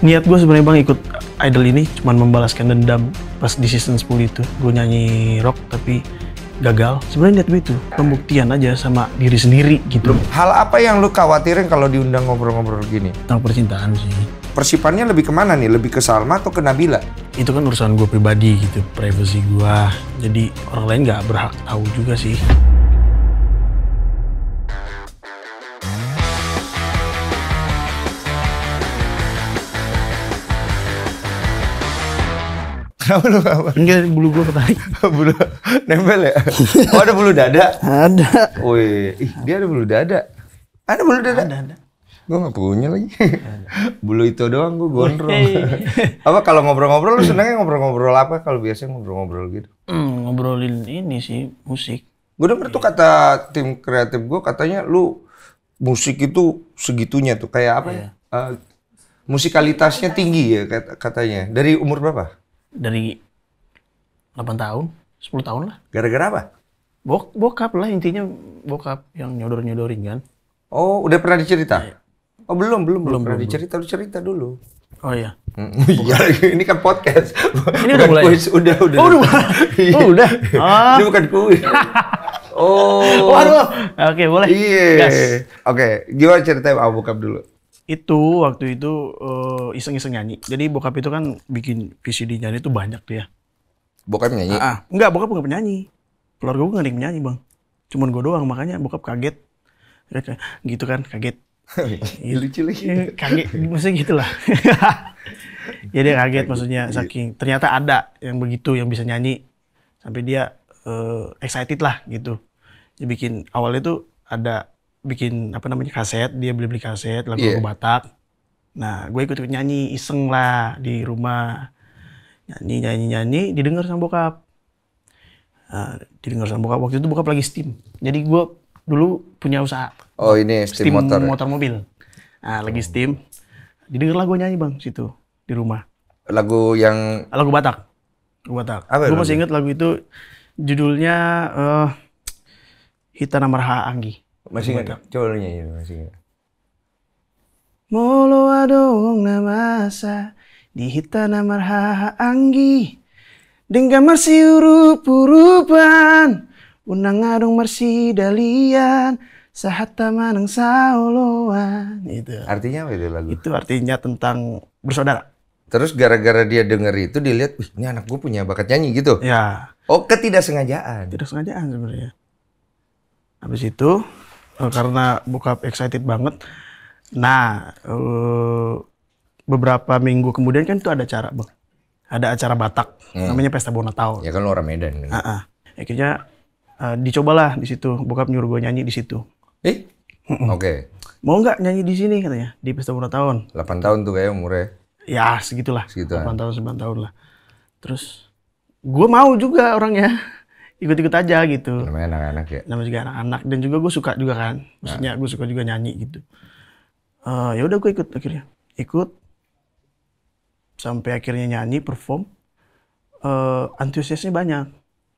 Niat gue sebenarnya bang ikut Idol ini cuman membalaskan dendam pas di season 10 itu. Gue nyanyi rock tapi gagal. Sebenarnya niat gue itu pembuktian aja sama diri sendiri gitu. Hal apa yang lu khawatirin kalau diundang ngobrol-ngobrol gini? Tentang percintaan sih. Persipannya lebih kemana nih? Lebih ke Salma atau ke Nabila? Itu kan urusan gue pribadi gitu, privasi gue. Jadi orang lain nggak berhak tahu juga sih. Kenapa lu apa? Enggak, bulu gue ketarik. Bulu nempel ya? Oh ada bulu dada? Ada. Wih, dia ada bulu dada. Ada bulu dada? Ada. Gue gak punya lagi. Bulu itu doang gue gondrong. Apa kalau ngobrol-ngobrol lu senangnya ngobrol-ngobrol apa? Kalau biasanya ngobrol-ngobrol gitu? Ngobrolin ini sih, musik. Gue denger tuh kata tim kreatif gue katanya lu musik itu segitunya tuh kayak apa ya? Musikalitasnya tinggi ya katanya. Dari umur berapa? Dari 8 tahun, 10 tahun lah. Gara-gara apa? Bokap lah intinya, bokap yang nyodor-nyodorin kan. Oh, udah pernah dicerita? Oh, belum pernah dicerita, lu cerita dulu. Oh iya. Iya, ini kan podcast. Ini udah mulai. Udah. Oh, udah. Ini bukan kuis. Oh. Waduh. Oke, boleh. Iya. Gas. Oke, gimana ceritanya bokap dulu? Itu waktu itu iseng-iseng nyanyi. Jadi bokap itu kan bikin VCD nyanyi itu banyak tuh ya. Bokap nyanyi? Enggak, bokap bukan penyanyi. Keluarga gue nggak ada yang nyanyi bang. Cuman gue doang, makanya bokap kaget. Gitu kan, kaget. Lucu lagi. Kaget, maksudnya gitu lah. Ya dia kaget maksudnya, saking ternyata ada yang begitu, yang bisa nyanyi. Sampai dia excited lah gitu. Dia bikin, awalnya tuh ada bikin apa namanya kaset, dia beli kaset lagu Batak. Nah, gue ikut nyanyi iseng lah di rumah, nyanyi, didengar sama bokap. Didengar sama bokap, waktu itu bokap lagi steam. Jadi gue dulu punya usaha. Oh ini steam motor. Motor mobil. Nah, lagi steam. Didengar lah gue nyanyi bang situ di rumah. Lagu yang lagu Batak. Gue masih inget lagu itu judulnya Hitana Marha Anggi. Masih ingat? Coba lu nyanyi, masih ingat. Molo adong namasa di Hitana Marha Anggi. Dengan marsi urup-urupan, unang adong marsi dalian, sahata manang saoloan. Itu. Artinya apa itu lagu? Itu artinya tentang bersaudara. Terus gara-gara dia denger itu, dia lihat, wih ini anak gue punya bakat nyanyi gitu? Ya. Oh, ketidaksengajaan? Tidak sengajaan sebenarnya. Habis itu, karena bokap excited banget. Nah, beberapa minggu kemudian kan itu ada acara bang. Ada acara Batak, namanya Pesta Bona Tahun. Ya kan lu orang Medan. Kan? Akhirnya dicobalah di situ. Bokap nyuruh gue nyanyi di situ. Oke. Mau nggak nyanyi di sini katanya di Pesta Bona Tahun? 8 tahun tuh kayak umurnya. Ya segitulah. 8 Segituan. tahun 9 tahun lah. Terus gue mau juga orangnya ikut-ikut aja gitu. Namanya anak-anak ya. Namanya juga anak-anak dan juga gue suka juga kan. Maksudnya gue suka juga nyanyi gitu. Ya udah gue ikut akhirnya. Ikut sampai akhirnya nyanyi perform. Antusiasnya banyak.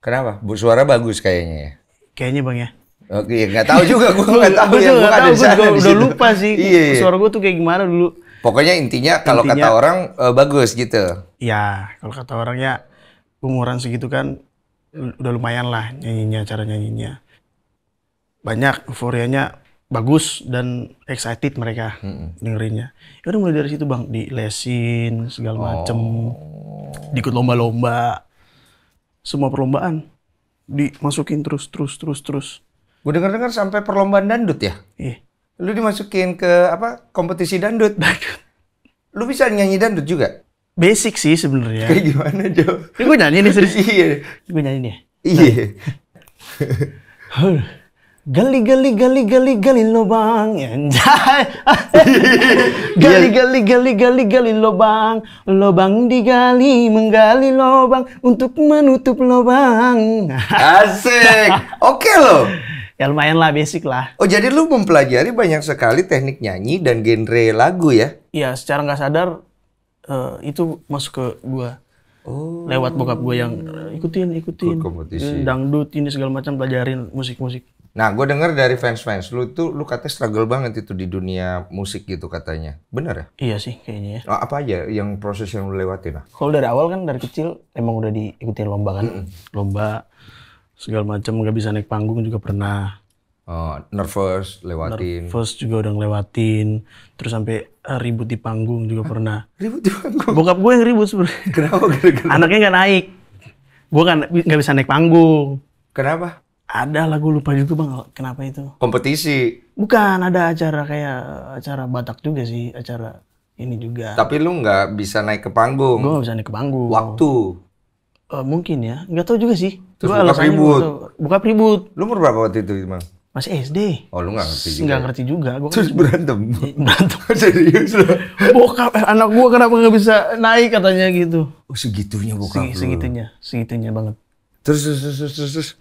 Kenapa? Suara bagus kayaknya ya. Kayaknya bang ya. Oke, nggak tahu juga, gue nggak tahu ya, gue ada di sana. Udah lupa sih. Iya. Suara gue tuh kayak gimana dulu. Pokoknya intinya kalau kata orang bagus gitu. Ya, kalau kata orangnya umuran segitu kan udah lumayan lah nyanyinya, cara nyanyinya. Banyak euforianya bagus dan excited mereka dengerinnya. Ya udah mulai dari situ bang, dilesin segala macem, diikut lomba-lomba, semua perlombaan dimasukin terus. Gue dengar sampai perlombaan dangdut ya. Iya. Lu dimasukin ke apa? Kompetisi dangdut. Lu bisa nyanyi dangdut juga? Basic sih sebenarnya. Kayak gimana, Jo? Ini gue nyanyi nih serius. Iya. Gue nyanyi nih. Iya. Gali lubang anjay. Gali lubang digali, menggali lubang untuk menutup lubang. Asik. Oke loh. Ya lumayan lah, basic lah. Oh jadi lu mempelajari banyak sekali teknik nyanyi dan genre lagu ya? Iya, secara nggak sadar itu masuk ke gua. Oh. Lewat bokap gua yang ikutin Kompetisi. dangdut ini segala macam, pelajarin musik. Nah, gue denger dari fans-fans lu tuh, lu katanya struggle banget itu di dunia musik gitu katanya. Bener ya? Iya sih kayaknya ya. Oh, apa aja yang proses yang lu lewatin? Kalau dari awal kan dari kecil emang udah diikutin lomba kan. Lomba segala macam, nggak bisa naik panggung juga pernah. Oh, nervous lewatin. First juga udah ngelewatin. Terus sampai ribut di panggung juga pernah. Ribut di panggung. Bokap gue yang ribut sebenarnya. Kenapa gara-gara? Anaknya nggak naik. Gue kan nggak bisa naik panggung. Kenapa? Ada lah, gue lupa juga bang. Kenapa itu? Kompetisi. Bukan, ada acara kayak acara Batak juga sih. Acara ini juga. Tapi lu nggak bisa naik ke panggung. Gue nggak bisa naik ke panggung. Waktu. Mungkin ya. Nggak tahu juga sih. Terus Gua bokap alasannya ribut. nggak tahu. Bokap ribut. Lu umur berapa waktu itu, Mang? Masih SD. Oh, lu nggak ngerti juga. Nggak ngerti juga. Gua Terus berantem. berantem. Serius lu? Bokap, anak gua kenapa nggak bisa naik katanya gitu. Oh, segitunya bokap lu. Segitunya banget. Terus.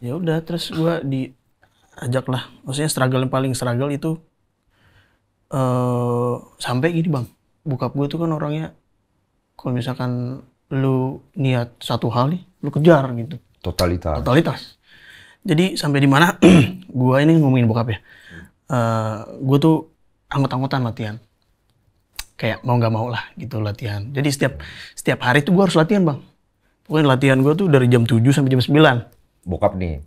Ya udah, terus gua diajak lah. Maksudnya yang paling struggle itu sampai gini bang. Bokap gua tuh kan orangnya kalau misalkan lu niat satu hal nih, lu kejar gitu. Totalitas. Jadi sampai di mana gua ini ngomongin bokap ya. Gua tuh anggot-anggotan latihan. Kayak mau nggak mau lah gitu latihan. Jadi setiap hari tuh gua harus latihan bang. Pokoknya latihan gua tuh dari jam 7 sampai jam 9. Bokap nih.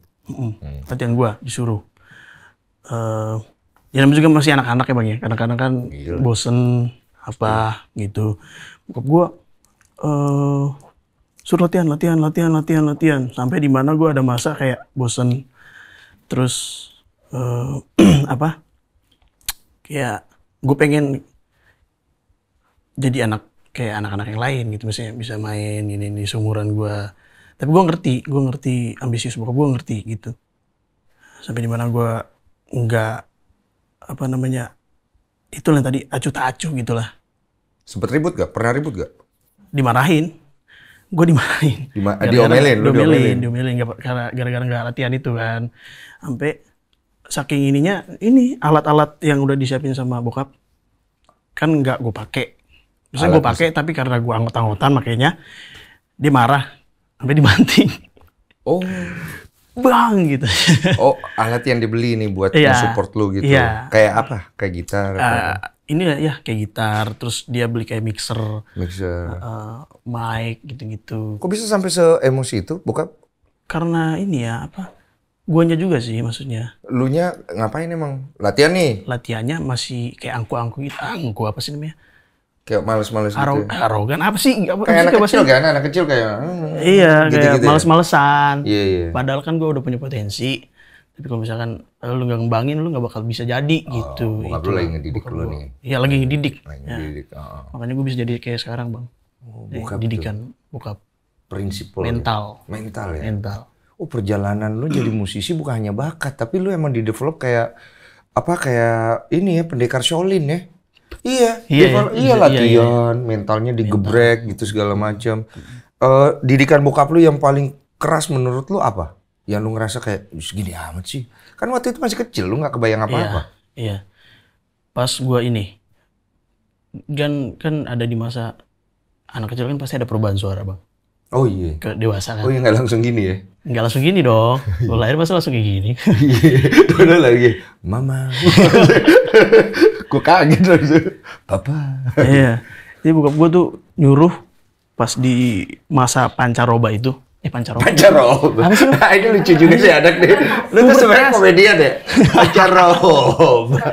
Latihan gua disuruh. Ya namanya juga masih anak-anak ya bang ya. Kadang-kadang kan bosen apa gitu. Bokap gua suruh latihan. Sampai di mana gua ada masa kayak bosen. Terus apa? Kayak gue pengen jadi kayak anak-anak yang lain gitu, misalnya bisa main ini seumuran gue. Tapi gue ngerti ambisius bokap, gue ngerti gitu. Sampai di mana gue nggak apa namanya itu yang tadi acuh tak acuh gitulah. Sempet ribut gak? Pernah ribut gak? Dimarahin. Gue dimarahin. Diomelin gara-gara nggak latihan itu kan. Sampai saking ini alat-alat yang udah disiapin sama bokap kan nggak gue pakai. Terus gue pakai tapi karena gue anggot-anggotan makanya dia marah sampai dibanting. Oh, bang gitu. Oh, alat yang dibeli nih buat support lu gitu. Kayak apa? Kayak gitar. Ini ya kayak gitar. Terus dia beli kayak mixer, mic gitu-gitu. Kok bisa sampai se-emosi itu bokap? Karena ini ya apa? Guanya juga sih maksudnya. Lunya ngapain emang? Latihan nih? Latihannya masih kayak angku-angku gitu. Angku apa sih namanya? Kayak males-males gitu. Arogan apa sih? Kayak anak kecil kayak. Iya, kayak gitu males-malesan. Iya. Padahal kan gue udah punya potensi. Tapi kalau misalkan lu nggak ngembangin, lu nggak bakal bisa jadi gitu. Bokap lu lagi ngedidik lu nih. Iya, lagi ngedidik. Oh. Makanya gue bisa jadi kayak sekarang bang. Bokap didikan bokap. Prinsip Mental ya? Mental. Oh, perjalanan lu jadi musisi bukan hanya bakat, tapi lu emang di-develop kayak ini ya, pendekar Shaolin ya. Iya, latihan, mentalnya digebrek gitu segala macam. Didikan bokap lu yang paling keras menurut lu apa? Yang lu ngerasa kayak segini amat sih. Kan waktu itu masih kecil, lu nggak kebayang apa-apa. Iya. Pas gua ini kan ada di masa anak kecil kan pasti ada perubahan suara, Bang. Oh iya. Ke dewasa kan. Oh iya, nggak langsung gini ya? Nggak langsung gini dong. Lo lahir masa langsung kayak gini. Udah lagi, mama. Gue kaget langsung. Papa. Iya. Jadi bokap gue tuh nyuruh pas di masa pancaroba itu. Pancaroba. Apa sih? Ini lucu juga sih anak nih. Lu tuh sebenarnya komedian ya? Pancaroba.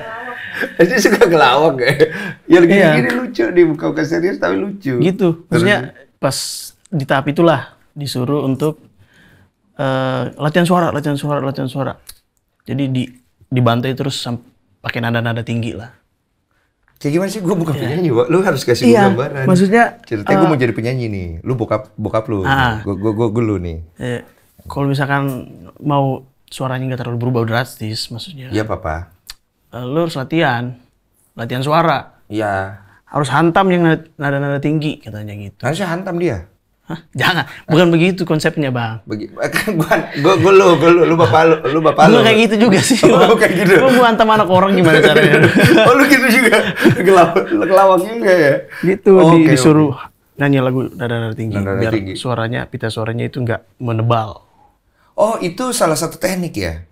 Ini suka ngelawak ya. Ya gini lucu nih, bukan serius tapi lucu. Gitu. Maksudnya pas di tahap itulah disuruh untuk latihan suara. Jadi dibantai terus pakai nada-nada tinggi lah. Kayak gimana sih? Gue bukan penyanyi, Wak. Lu harus kasih gue gambaran. Maksudnya ceritanya gue mau jadi penyanyi nih. Lu bokap lu. Gue lu nih. Kalau misalkan mau suaranya nggak terlalu berubah drastis, maksudnya. Iya, Papa. Lu harus latihan suara. Iya. Harus hantam yang nada-nada tinggi katanya gitu. Harusnya hantam dia. Hah? Jangan, bukan begitu konsepnya, Bang. Lu bapak lu. Gue kayak gitu juga sih. Oh, kayak gitu. Gue hantam anak orang gimana caranya? Oh, lu gitu juga. Kelawak juga ya. Gitu, disuruh nyanyi lagu nada-nada tinggi biar pita suaranya itu nggak menebal. Oh, itu salah satu teknik ya?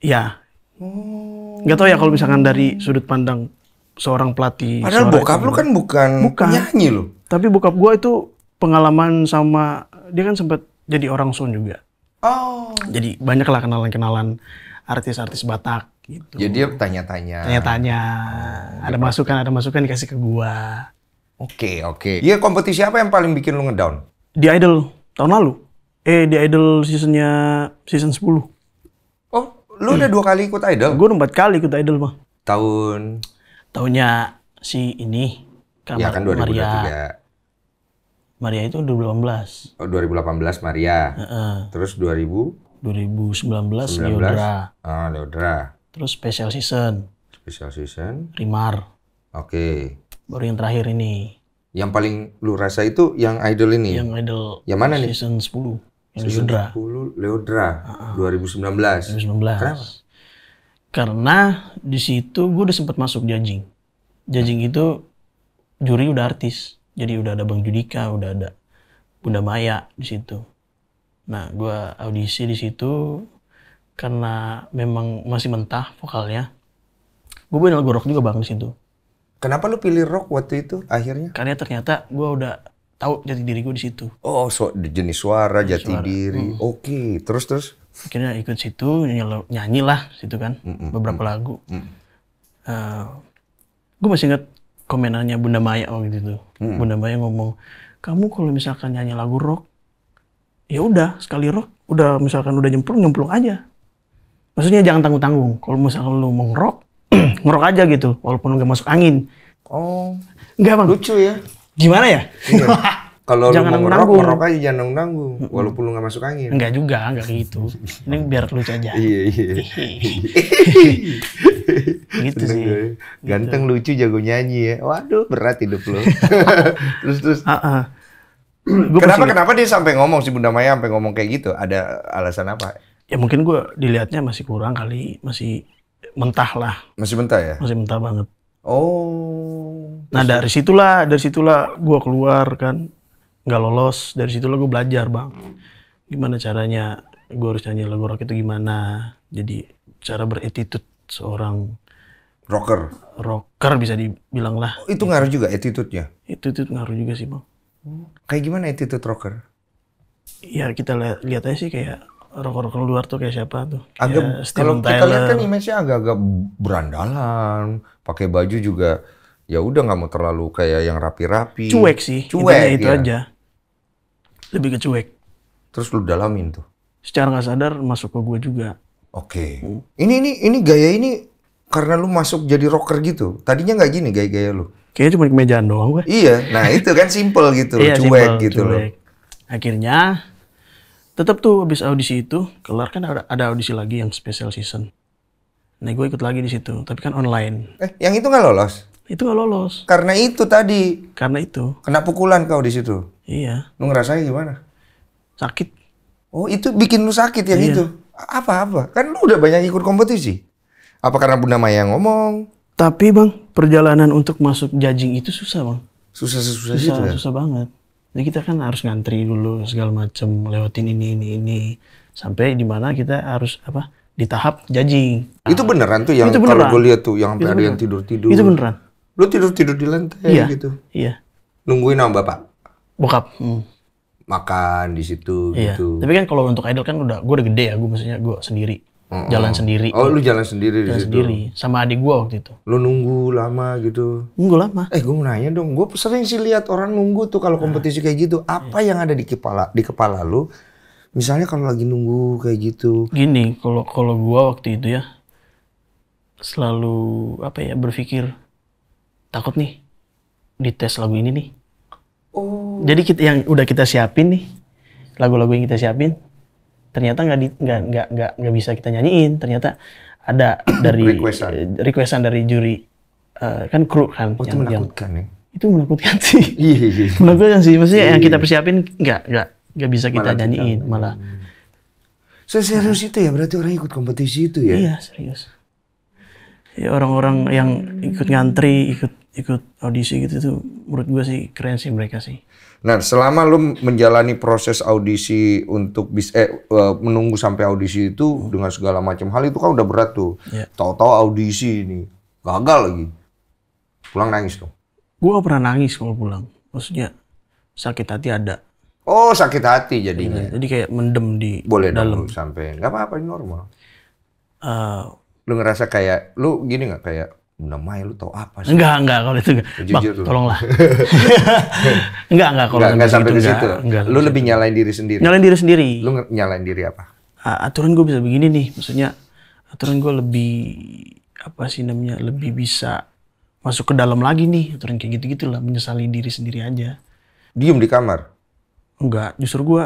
Iya, Oh. Nggak tahu ya kalau misalkan dari sudut pandang seorang pelatih. Padahal bokap lu kan bukan penyanyi lu. Tapi bokap gua itu pengalaman sama, dia kan sempat jadi orang sound juga. Oh. Jadi banyak lah kenalan-kenalan artis-artis Batak gitu. Jadi dia tanya-tanya. Ada masukan dikasih ke gua. Oke. Iya, kompetisi apa yang paling bikin lu ngedown? Di Idol tahun lalu. Di Idol season 10. Oh, lu udah 2 kali ikut Idol? Gua 4 kali ikut Idol, Bang. Tahunnya si ini, ya kan 2023. Maria itu 2018. Oh, 2018 Maria. Terus 2019 Leodra. Leodra. Terus Special Season. Rimar. Oke. Baru yang terakhir ini. Yang paling lu rasa itu yang Idol ini? Yang Idol. Yang mana nih? Season 10. Yang season Leodra. 10 Leodra. 2019. Kenapa? Karena di situ gue udah sempat masuk judging. Judging itu juri udah artis. Jadi udah ada Bang Judika, udah ada Bunda Maya di situ. Nah, gue audisi di situ karena memang masih mentah vokalnya. Gue main lagu rock juga Bang di situ. Kenapa lu pilih rock waktu itu akhirnya? Karena ternyata gue udah tahu jati diri gue di situ. Oh, jenis suara, jati diri. Oke, terus? Akhirnya ikut situ, nyanyi lah situ kan, beberapa lagu. Gue masih ingat komenannya Bunda Maya waktu itu. Bunda Maya ngomong, kamu kalau misalkan nyanyi lagu rock, ya udah sekali rock, udah misalkan udah nyemplung aja. Maksudnya jangan tanggung-tanggung. Kalau misalkan lu mau ngerok, ngerok aja gitu, walaupun nggak masuk angin. Oh, nggak Bang. Lucu ya? Gimana ya? Iya. Kalau lu mau ngerok aja jangan nanggung, walaupun lu nggak masuk angin. Enggak juga, enggak kayak gitu. Ini biar lucu aja. Iya. Gitu sih. Ganteng, lucu, jago nyanyi ya. Waduh, berat hidup lu. Terus. Kenapa dia sampai ngomong, si Bunda Maya sampai ngomong kayak gitu? Ada alasan apa? Ya mungkin gue dilihatnya masih kurang kali, masih mentah lah. Masih mentah ya? Masih mentah banget. Oh. Nah dari situlah gue keluar kan, nggak lolos. Dari situlah gue belajar Bang, gimana caranya gue harus nyanyi lagu rock itu gimana. Jadi cara beretitude seorang rocker bisa dibilang lah. Oh, itu ngaruh juga attitude-nya? Attitude ngaruh juga sih Bang. Kayak gimana attitude rocker? Ya kita lihat aja sih kayak rocker luar tuh kayak siapa tuh. Kalau kita lihat kan image-nya agak-agak berandalan, pakai baju juga ya udah nggak mau terlalu kayak yang rapi-rapi. Cuek sih. Cuek itu aja. Lebih ke cuek. Terus lu dalamin tuh. Secara nggak sadar masuk ke gue juga. Oke. Ini gaya ini karena lu masuk jadi rocker gitu. Tadinya nggak gini gaya-gaya lu. Kayaknya cuma kemejaan doang gue. Iya. Nah itu kan simple gitu, cuek gitu loh. Akhirnya tetap tuh habis audisi itu kelar kan ada audisi lagi yang special season. Nah gue ikut lagi di situ, tapi kan online. Yang itu nggak lolos? Itu nggak lolos. Karena itu tadi. Karena itu. Kena pukulan kau di situ. Iya. Lu ngerasain gimana? Sakit. Oh itu bikin lu sakit yang itu? Apa? Kan lu udah banyak ikut kompetisi. Apa karena Bunda Maya ngomong? Tapi Bang, perjalanan untuk masuk judging itu susah Bang. Susah gitu ya? Susah banget. Jadi kita kan harus ngantri dulu segala macam, lewatin ini. Sampai di mana kita harus di tahap judging. Itu beneran tuh yang kalau gue lihat tuh yang sampai ada yang tidur. Itu beneran. Lu tidur di lantai gitu? Iya. Nungguin sama bapak? Bokap. Makan di situ gitu. Tapi kan kalau untuk idol kan gue udah gede ya, maksudnya gue sendiri. Jalan sendiri. Oh, lu jalan sendiri di situ? Sendiri. Sama adik gue waktu itu. Lu nunggu lama gitu? Nunggu lama. Gue mau nanya dong, gue sering sih lihat orang nunggu tuh kalau kompetisi kayak gitu. Apa yang ada di kepala lu? Misalnya kalau lagi nunggu kayak gitu. Gini, kalau gue waktu itu ya selalu berpikir takut nih dites lagu ini nih. Oh. Jadi yang udah kita siapin nih, lagu-lagu yang kita siapin, ternyata nggak bisa kita nyanyiin. Ternyata ada dari requestan dari juri, kan kru kan. Oh, itu menakutkan ya? Itu menakutkan sih. Iya. Menakutkan sih. Maksudnya yang kita persiapin nggak bisa kita nyanyiin malah. Serius itu ya, berarti orang ikut kompetisi itu ya? Iya serius. Ya orang-orang yang ikut ngantri, ikut audisi gitu tuh menurut gue sih keren sih mereka sih. Nah, selama lu menjalani proses audisi untuk menunggu sampai audisi itu dengan segala macam hal itu kan udah berat tuh. Yeah. Tahu-tahu audisi ini gagal lagi. Pulang nangis dong. Gue gak pernah nangis kalau pulang. Maksudnya sakit hati ada. Oh, sakit hati jadinya. Jadi kayak mendem di Boleh dalam. dong sampai. Nggak apa-apa, ini normal. Uh, Lu ngerasa kayak, lu gini nggak kayak, Bunda Maya lu tau apa sih? enggak kalau itu enggak. Jujur Bang, lu. tolonglah. enggak kalau Nggak sampai ke situ. Enggak, Lu lebih nyalain diri sendiri. nyalain diri sendiri. Lu nyalain diri apa? Aturan gue bisa begini nih, maksudnya aturan gue lebih apa sih namanya, lebih bisa masuk ke dalam lagi nih, aturan kayak gitu-gitulah, menyesali diri sendiri aja. Diem di kamar? Enggak, justru gue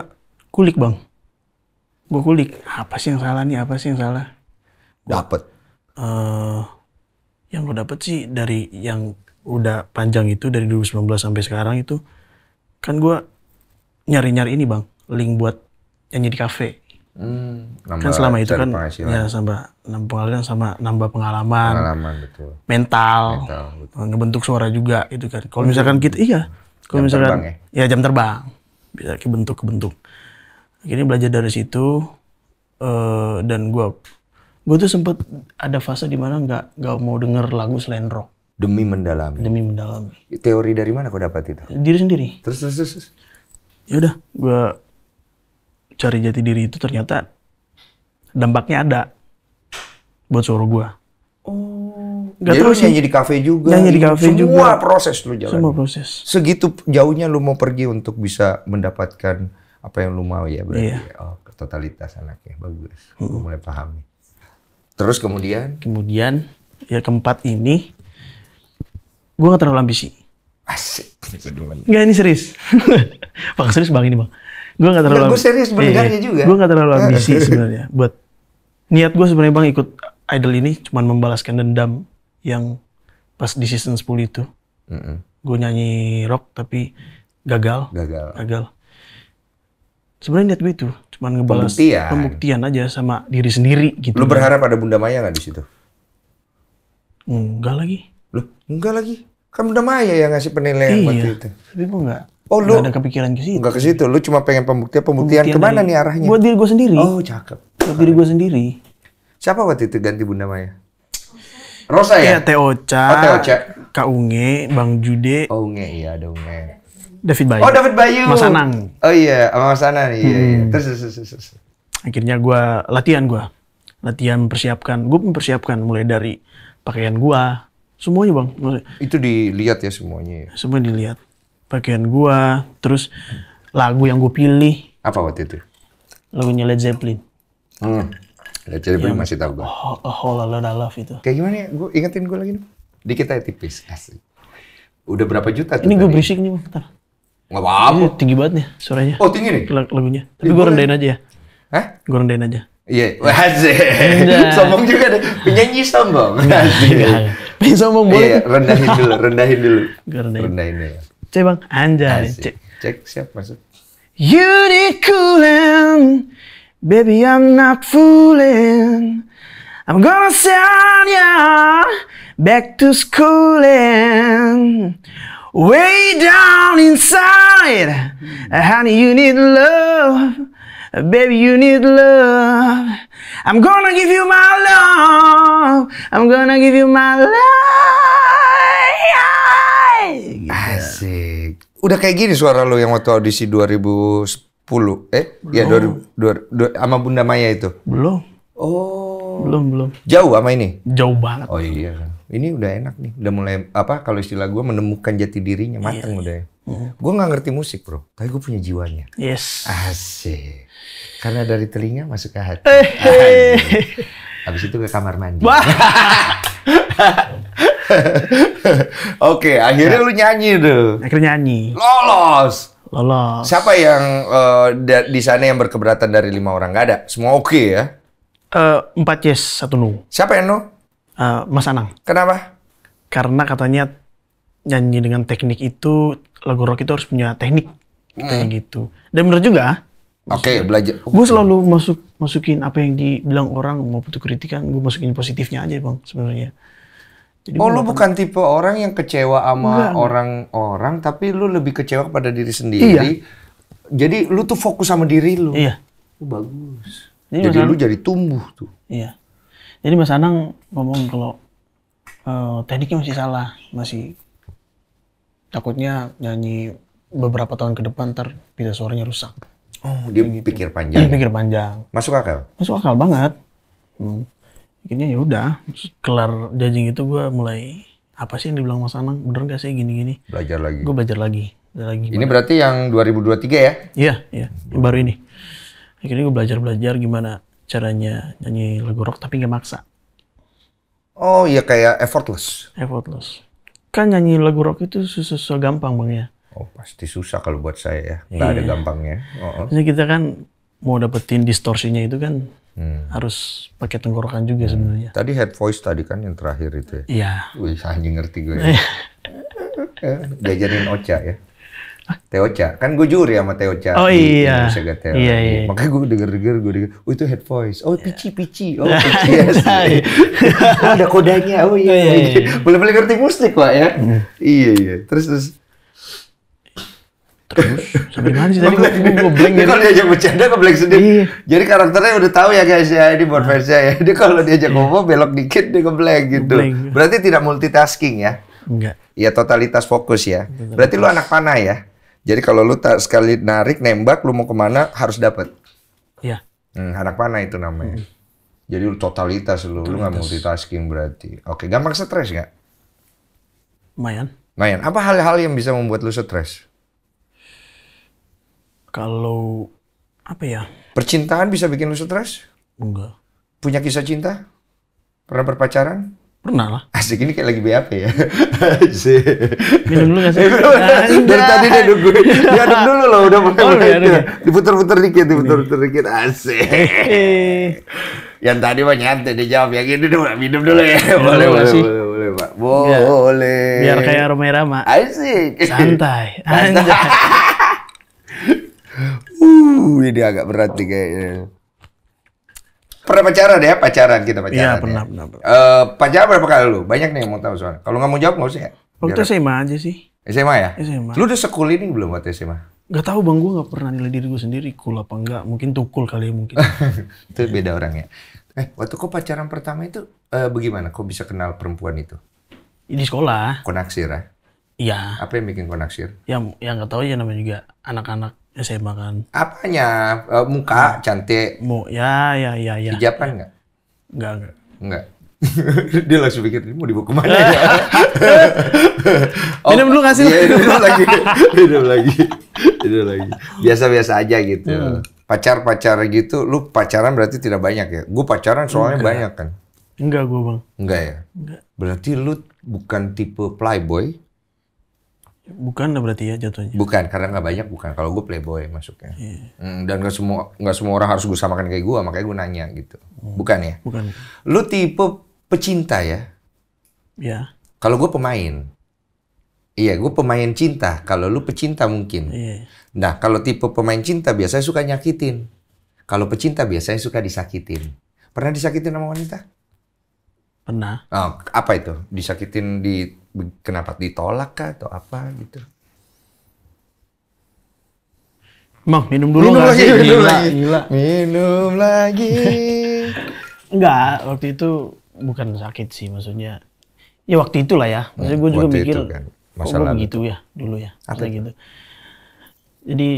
kulik bang. Gue kulik, apa sih yang salah nih, apa sih yang salah. Dapet. Yang gue dapet sih dari yang udah panjang itu, dari 2019 sampai sekarang itu, kan gue nyari-nyari ini bang, link buat nyanyi di kafe. Kan selama itu kan ya sama nambah penghasilan sama nambah pengalaman betul. mental betul. Ngebentuk suara juga itu kan. Kalau misalkan kita kalau misalkan ya jam terbang bisa kebentuk. Akhirnya belajar dari situ dan gue tuh sempet ada fase di mana nggak mau denger lagu selain rock. Demi mendalami. Teori dari mana kau dapat itu? Diri sendiri. Terus. Ya udah, gue cari jati diri itu, ternyata dampaknya ada buat suara gue. Oh. Gak terus nyanyi di kafe juga. Semua proses lu jalan. Semua proses. Segitu jauhnya lu mau pergi untuk bisa mendapatkan apa yang lu mau ya berarti. Iya. Oh, totalitas anaknya bagus. Gue mulai paham. Terus kemudian ya keempat ini gue gak terlalu ambisi. Asik. Enggak, ini serius. Bang, serius bang ini bang. Gue gak terlalu gue serius mendengarnya juga. Gue gak terlalu ambisi sebenarnya. Buat niat gue sebenarnya bang ikut Idol ini cuman membalaskan dendam yang pas di season 10 itu. Gue nyanyi rock tapi gagal. Sebenarnya niat gue itu cuman ngebalas pembuktian aja sama diri sendiri gitu. Lu berharap ada Bunda Maya nggak di situ? Enggak lagi. Loh, enggak lagi. Kan Bunda Maya yang ngasih penilaian waktu itu. Tapi gue enggak. Oh, lu ada kepikiran ke situ. Enggak ke situ. Lu cuma pengen pembuktian kemana nih arahnya? Buat diri gue sendiri. Oh, cakep. Buat diri gue sendiri. Siapa waktu itu ganti Bunda Maya? Rosa ya? Iya, Teocha. Oh, Teocha. Kak Unge, Bang Jude. Oh, Unge, iya ada Unge. David Bayu. Oh, David Bayu. Mas Anang. Oh iya, sama Mas Anang. Iya. Terus. Akhirnya gue latihan mempersiapkan. Gue mempersiapkan mulai dari pakaian gue. Semuanya bang. Itu dilihat ya semuanya. Semua dilihat. Pakaian gue, terus lagu yang gue pilih. Apa waktu itu? Lagunya Led Zeppelin. Led Zeppelin masih tahu gue. A Whole Lotta Love itu. Kayak gimana ya? Gue ingetin gue lagi nih. Dikit aja tipis. Asik. Udah berapa juta tuh? Ini gue berisik nih bang. Nggak apa-apa. Tinggi banget nih suaranya. Oh tinggi nih? Lagunya. Tapi gue rendahin aja ya. Hah? Gue rendahin aja. Iya. Asik. Sombong juga deh. Penyanyi sombong. Enggak. Pengen sombong boleh. Iya, rendahin dulu. Gue rendahin ya. Cek bang. Anjay. Cek siap masuk. Unicorn, baby I'm not fooling. I'm gonna send ya back to schooling. Way down inside, honey, you need love. Baby, you need love. I'm gonna give you my love. I'm gonna give you my life. Asik. Udah kayak gini suara lo yang waktu audisi 2010. Ya 2000 sama Bunda Maya itu. Belum. Oh. Belum. Jauh sama ini? Jauh banget. Oh iya. Ini udah enak nih. Udah mulai kalau istilah gue menemukan jati dirinya, matang udah. Gue nggak ngerti musik bro, tapi gue punya jiwanya. Yes. Asik. Karena dari telinga masuk ke hati. Habis itu ke kamar mandi. Oke, akhirnya lu nyanyi tuh. Akhirnya nyanyi. Lolos. Siapa yang di sana yang berkeberatan dari 5 orang? Nggak ada? Semua oke ya? 4 yes, 1 no. Siapa yang no? Mas Anang. Kenapa? Karena katanya nyanyi dengan teknik itu, lagu rock itu harus punya teknik. Kayak gitu. Dan bener juga. Oke, belajar. Gue selalu masukin apa yang dibilang orang mau butuh kritikan, gue masukin positifnya aja bang sebenarnya. Jadi Oh, gua lu nggak bukan tipe orang yang kecewa sama Enggak. orang-orang, tapi lu lebih kecewa kepada diri sendiri. Jadi lu tuh fokus sama diri lu. Iya. Oh, bagus. Jadi Jadi lu jadi tumbuh tuh. Iya. Jadi Mas Anang ngomong kalau tekniknya masih salah, masih takutnya nyanyi beberapa tahun ke depan ntar bisa suaranya rusak. Oh, dia pikir Dia panjang. pikir panjang. Masuk akal? Masuk akal banget. Akhirnya ya udah, kelar judging itu gue mulai apa sih yang dibilang Mas Anang, bener gak sih gini-gini? Belajar lagi. Gue belajar lagi. Ini berarti yang 2023 ya? Iya, yang baru ini. Akhirnya gue belajar gimana caranya nyanyi lagu rock tapi gak maksa. Oh iya, kayak effortless. Effortless. Kan nyanyi lagu rock itu susah gampang Bang ya. Oh pasti susah kalau buat saya ya. Nggak ada gampangnya. Maksudnya kita kan mau dapetin distorsinya itu kan harus pakai tenggorokan juga sebenarnya. Tadi head voice tadi kan yang terakhir itu ya? Iya. Wih, anjing ngerti gue ya. Diajarin Ocha ya. Teocha, kan gue juri sama Teocha Oh di iya. Indonesia Got Talent. Iya. Makanya gue denger, oh itu head voice. Oh pici. Oh pici ya. Oh ada kodanya. Oh iya. Boleh ngerti musik Pak ya. Iya. Terus. Sampai mana sih tadi gue blank Dia kalau diajak bercanda ke blank sendiri. Iya. Jadi karakternya udah tahu ya guys ya, ini buat fans saya. Dia kalau diajak ngomong belok dikit dia ke blank gitu. Nge-blank. Berarti tidak multitasking ya. Enggak. Ya totalitas fokus ya. Berarti lu anak panah ya. Jadi kalau lu tak sekali narik nembak lu mau kemana harus dapat. Iya. Anak panah itu namanya. Jadi lu totalitas lu nggak multitasking berarti. Oke, gampang stres nggak? Lumayan. Lumayan. Apa hal-hal yang bisa membuat lu stres? Kalau apa ya? Percintaan bisa bikin lu stres? Enggak. Punya kisah cinta? Pernah berpacaran? Pernah lah. Asik, ini kayak lagi BAP ya. Asik. Minum dulu gak sih? Dari tadi dia nungguin. Diaduk dulu loh, udah mulai. diaduk ya? Diputer-puter dikit. Asik. Yang tadi mah nyantai dia jawab, yang ini dulu minum dulu ya. Boleh, Pak. Boleh. Biar kayak Roma Irama. Asik. Santai. Anjay. Ini agak berat nih kayaknya. Pernah pacaran ya? Kita pacaran. Iya, pernah. Pacaran berapa kali lu? Banyak nih yang mau tahu soalnya. Kalau nggak mau jawab nggak usah ya. Waktu SMA aja sih. SMA ya? SMA. Lu udah sekulining belum waktu SMA? Gak tahu Bang, gue gak pernah nilai diri gue sendiri cool apa enggak. Mungkin tukul kali ya mungkin. Itu beda orang ya. Waktu kau pacaran pertama itu bagaimana? Kau bisa kenal perempuan itu? Di sekolah. Kau naksir ya? Iya. Apa yang bikin kau naksir? Yang gak tahu ya namanya juga anak-anak SMA kan. Apanya? Muka cantik. Mau ya. Hijaban nggak? Enggak. Enggak. Dia langsung pikir ini mau dibawa kemana ya? Minum dulu nggak sih? Iya, minum lagi. Biasa-biasa aja gitu. Pacar-pacar gitu, lu pacaran berarti tidak banyak ya? Gue pacaran soalnya banyak kan? Enggak gue Bang. Enggak ya? Enggak. Berarti lu bukan tipe playboy? Bukan lah berarti ya jatuhnya. Bukan, karena nggak banyak bukan. Kalau gue playboy masuknya. Dan nggak semua orang harus gue samakan kayak gue, makanya gue nanya gitu. Bukan ya? Bukan. Lu tipe pecinta ya? Ya. Kalau gue pemain. Iya, gue pemain cinta. Kalau lu pecinta mungkin. Iya. Nah, kalau tipe pemain cinta biasanya suka nyakitin. Kalau pecinta biasanya suka disakitin. Pernah disakitin sama wanita? Pernah. Oh, apa itu? Disakitin kenapa ditolak kah atau apa gitu? Bang, minum dulu nggak sih? Gila. Minum lagi. Enggak, waktu itu bukan sakit sih, maksudnya. Ya waktu itulah ya. Maksudnya gue juga waktu mikir, itu kan, masa kok gue lalu begitu ya dulu ya. Apa Kayak gitu. Jadi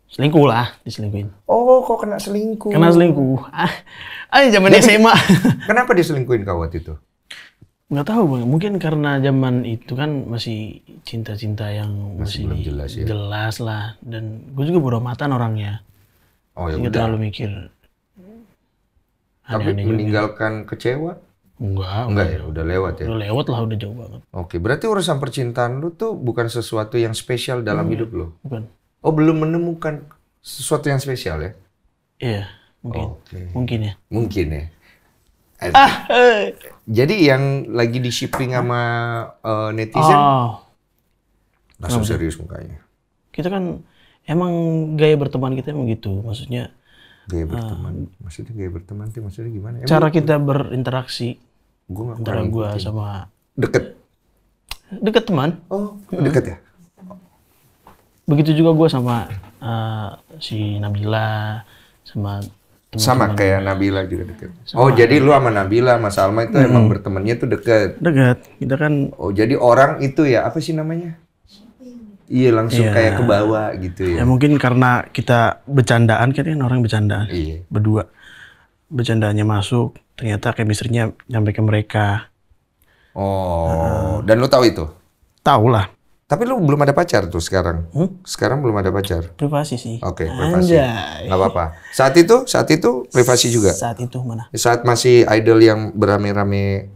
selingkuh lah, diselingkuhin. Oh, kok kena selingkuh? Kena selingkuh. Zaman SMA. Kenapa diselingkuhin kau waktu itu? Nggak tahu Bang, mungkin karena zaman itu kan masih cinta-cinta yang masih belum jelas ya. Jelas lah, dan gue juga bodo amatan orangnya. Oh ya Nggak udah. terlalu mikir. Tapi Aneh-aneh juga. meninggalkan kecewa? Enggak ya, udah lewat ya. Udah lewat lah, udah jauh banget. Oke, berarti urusan percintaan lu tuh bukan sesuatu yang spesial dalam hidup lu. Bukan. Oh, belum menemukan sesuatu yang spesial ya? Iya, mungkin. Oke. Mungkin ya. Mungkin ya. Jadi yang lagi di shipping sama netizen langsung serius mukanya. Kita kan emang gaya berteman kita emang gitu, maksudnya Gaya berteman. Maksudnya gaya berteman tuh maksudnya gimana? cara kita berinteraksi Gue nggak antara kurang gua ngikutin. sama Deket? Deket teman. Oh, deket ya? Begitu juga gue sama si Nabila, sama sama kayak Nabila juga deket. Oh, jadi lu sama Nabila, Mas Salma itu emang bertemannya tuh deket. Deket. Kita kan. Oh, jadi orang itu ya, apa sih namanya? Iya, langsung kayak ke bawah gitu ya. Ya mungkin karena kita bercandaan, kan orang bercandaan. Iya. Berdua. Bercandaannya masuk, ternyata chemistry-nya nyampe ke mereka. Oh, dan lu tahu itu? Tahu lah. Tapi lu belum ada pacar tuh sekarang? Sekarang belum ada pacar? Privasi sih. Oke, privasi. Nggak apa-apa. Saat itu privasi juga? Saat itu mana? Saat masih idol yang berame-rame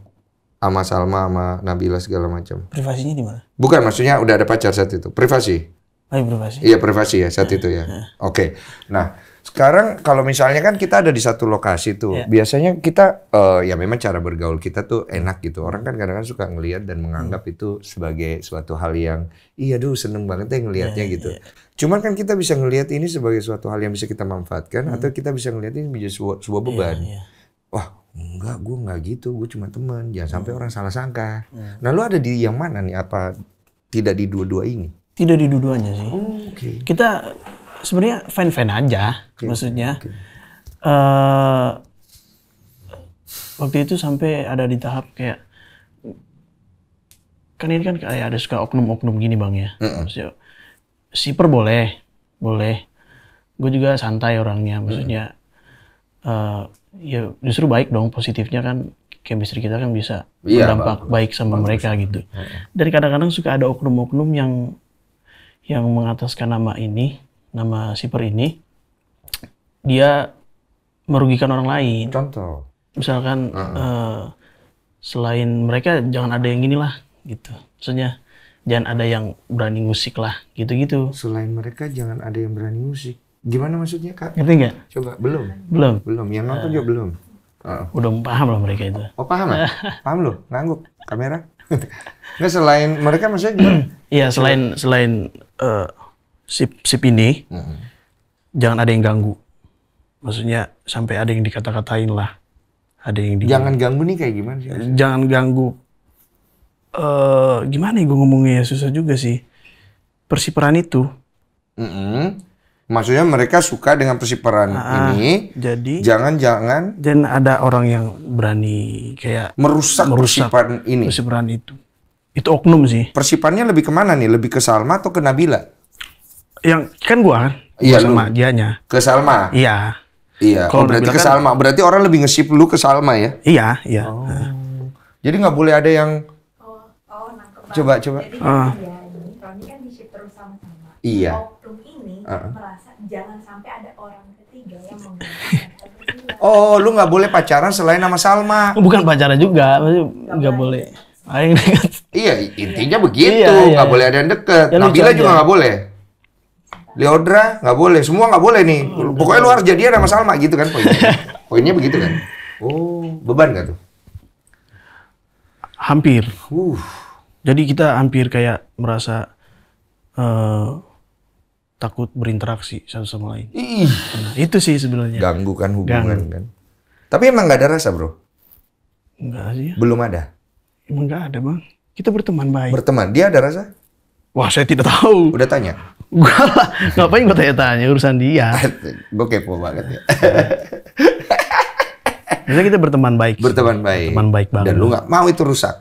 sama Salma, sama Nabila segala macam. Privasinya di mana? Bukan, maksudnya udah ada pacar saat itu. Privasi? Oh, privasi. Iya, privasi ya saat itu ya. Oke. Nah, sekarang kalau misalnya kan kita ada di satu lokasi tuh, biasanya kita ya memang cara bergaul kita tuh enak gitu. Orang kan kadang-kadang suka ngelihat dan menganggap itu sebagai suatu hal yang iya seneng banget deh ngelihatnya gitu. Cuman kan kita bisa ngelihat ini sebagai suatu hal yang bisa kita manfaatkan atau kita bisa ngelihat ini menjadi sebuah beban. Wah, enggak, gue nggak gitu, gue cuma teman. Jangan sampai orang salah sangka. Nah, lu ada di yang mana nih? Apa tidak di dua-dua ini? Tidak di dua-duanya sih. Oke. Kita sebenarnya fan-fan aja, maksudnya. Waktu itu sampai ada di tahap kayak, kan ini kan kayak ada suka oknum-oknum gini bang ya. Maksudnya, shipper boleh. Gue juga santai orangnya, maksudnya. Ya justru baik dong, positifnya kan chemistry kita kan bisa berdampak baik sama mereka gitu. Dan kadang-kadang suka ada oknum-oknum yang mengataskan nama shipper ini, dia merugikan orang lain. Contoh? Misalkan selain mereka jangan ada yang inilah gitu. Maksudnya jangan ada yang berani musik lah gitu-gitu. Selain mereka jangan ada yang berani musik. Gimana maksudnya, Kak? Ngerti nggak? Coba, belum. Yang nonton juga belum. Udah paham lah mereka itu. Oh, paham ya? Paham loh, ngangguk kamera. Nggak, selain mereka maksudnya gimana? Iya, selain sip ini, jangan ada yang ganggu. Maksudnya sampai ada yang dikata-katain lah. Ada yang jangan ganggu nih kayak gimana sih? Jangan ganggu. Gimana ya gue ngomongnya, susah juga sih. Persiperan itu. Maksudnya mereka suka dengan persiperan ini. Jadi jangan ada orang yang berani kayak merusak persiperan ini. Persiperan itu oknum sih. Persipannya lebih kemana nih? Lebih ke Salma atau ke Nabila? Yang kan gua kan. Iya, sama dianya. Ke Salma. Iya. Oh, berarti ke Salma. Berarti orang lebih nge-ship lu ke Salma ya? Iya. Oh. Jadi nggak boleh ada yang coba. Jadi kalau ini kan di-ship terus sama-sama. Iya. Oknum ini merasa jangan sampai ada orang ketiga yang menggunakan. Oh, lu nggak boleh pacaran selain nama Salma. Bukan pacaran juga, nggak boleh. Iya, intinya begitu. Nggak boleh ada yang deket. Ya, Nabila juga nggak boleh. Leodra nggak boleh. Semua nggak boleh nih. Pokoknya lu harus jadian sama Salma gitu kan poinnya. Poinnya begitu kan. Oh, beban nggak tuh? Hampir. Jadi kita hampir kayak merasa takut berinteraksi satu sama lain. Nah, itu sih sebenarnya. Ganggu kan hubungan kan. Tapi emang nggak ada rasa, bro? Enggak sih. Belum ada? Emang nggak ada, Bang. Kita berteman baik. Berteman? Dia ada rasa? Wah, saya tidak tahu. Udah tanya? Gua lah. Ngapain gua tanya-tanya, urusan dia. Gue kepo banget ya. Biasanya kita berteman baik. Berteman baik. Berteman baik banget. Dan lu nggak mau itu rusak?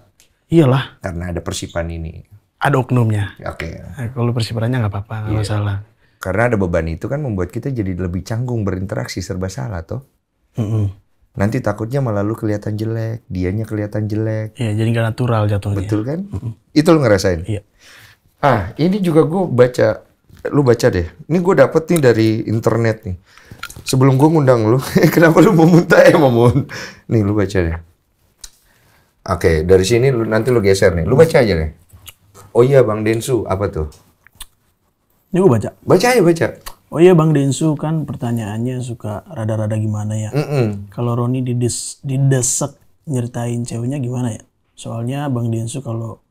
Iyalah. Karena ada persipan ini. Ada oknumnya. Oke. Nah, kalau persiparannya nggak apa-apa, nggak masalah. Karena ada beban itu kan membuat kita jadi lebih canggung berinteraksi, serba salah toh. Nanti takutnya malah lu kelihatan jelek, dianya kelihatan jelek. Iya, jadi nggak natural jatuhnya. Betul kan? Itu lu ngerasain? Iya. Ini juga gue baca, lu baca deh. Ini gue dapet nih dari internet nih. Sebelum gue ngundang lu, kenapa lu mau muntah ya Nih lu baca deh. Oke, dari sini nanti lu geser nih. Lu baca aja deh. Oh iya Bang Densu, apa tuh? Ini gue baca. Baca aja, baca. Oh iya Bang Densu, kan pertanyaannya suka rada-rada gimana ya. Kalau Roni didesek nyeritain ceweknya gimana ya? Soalnya Bang Densu kalau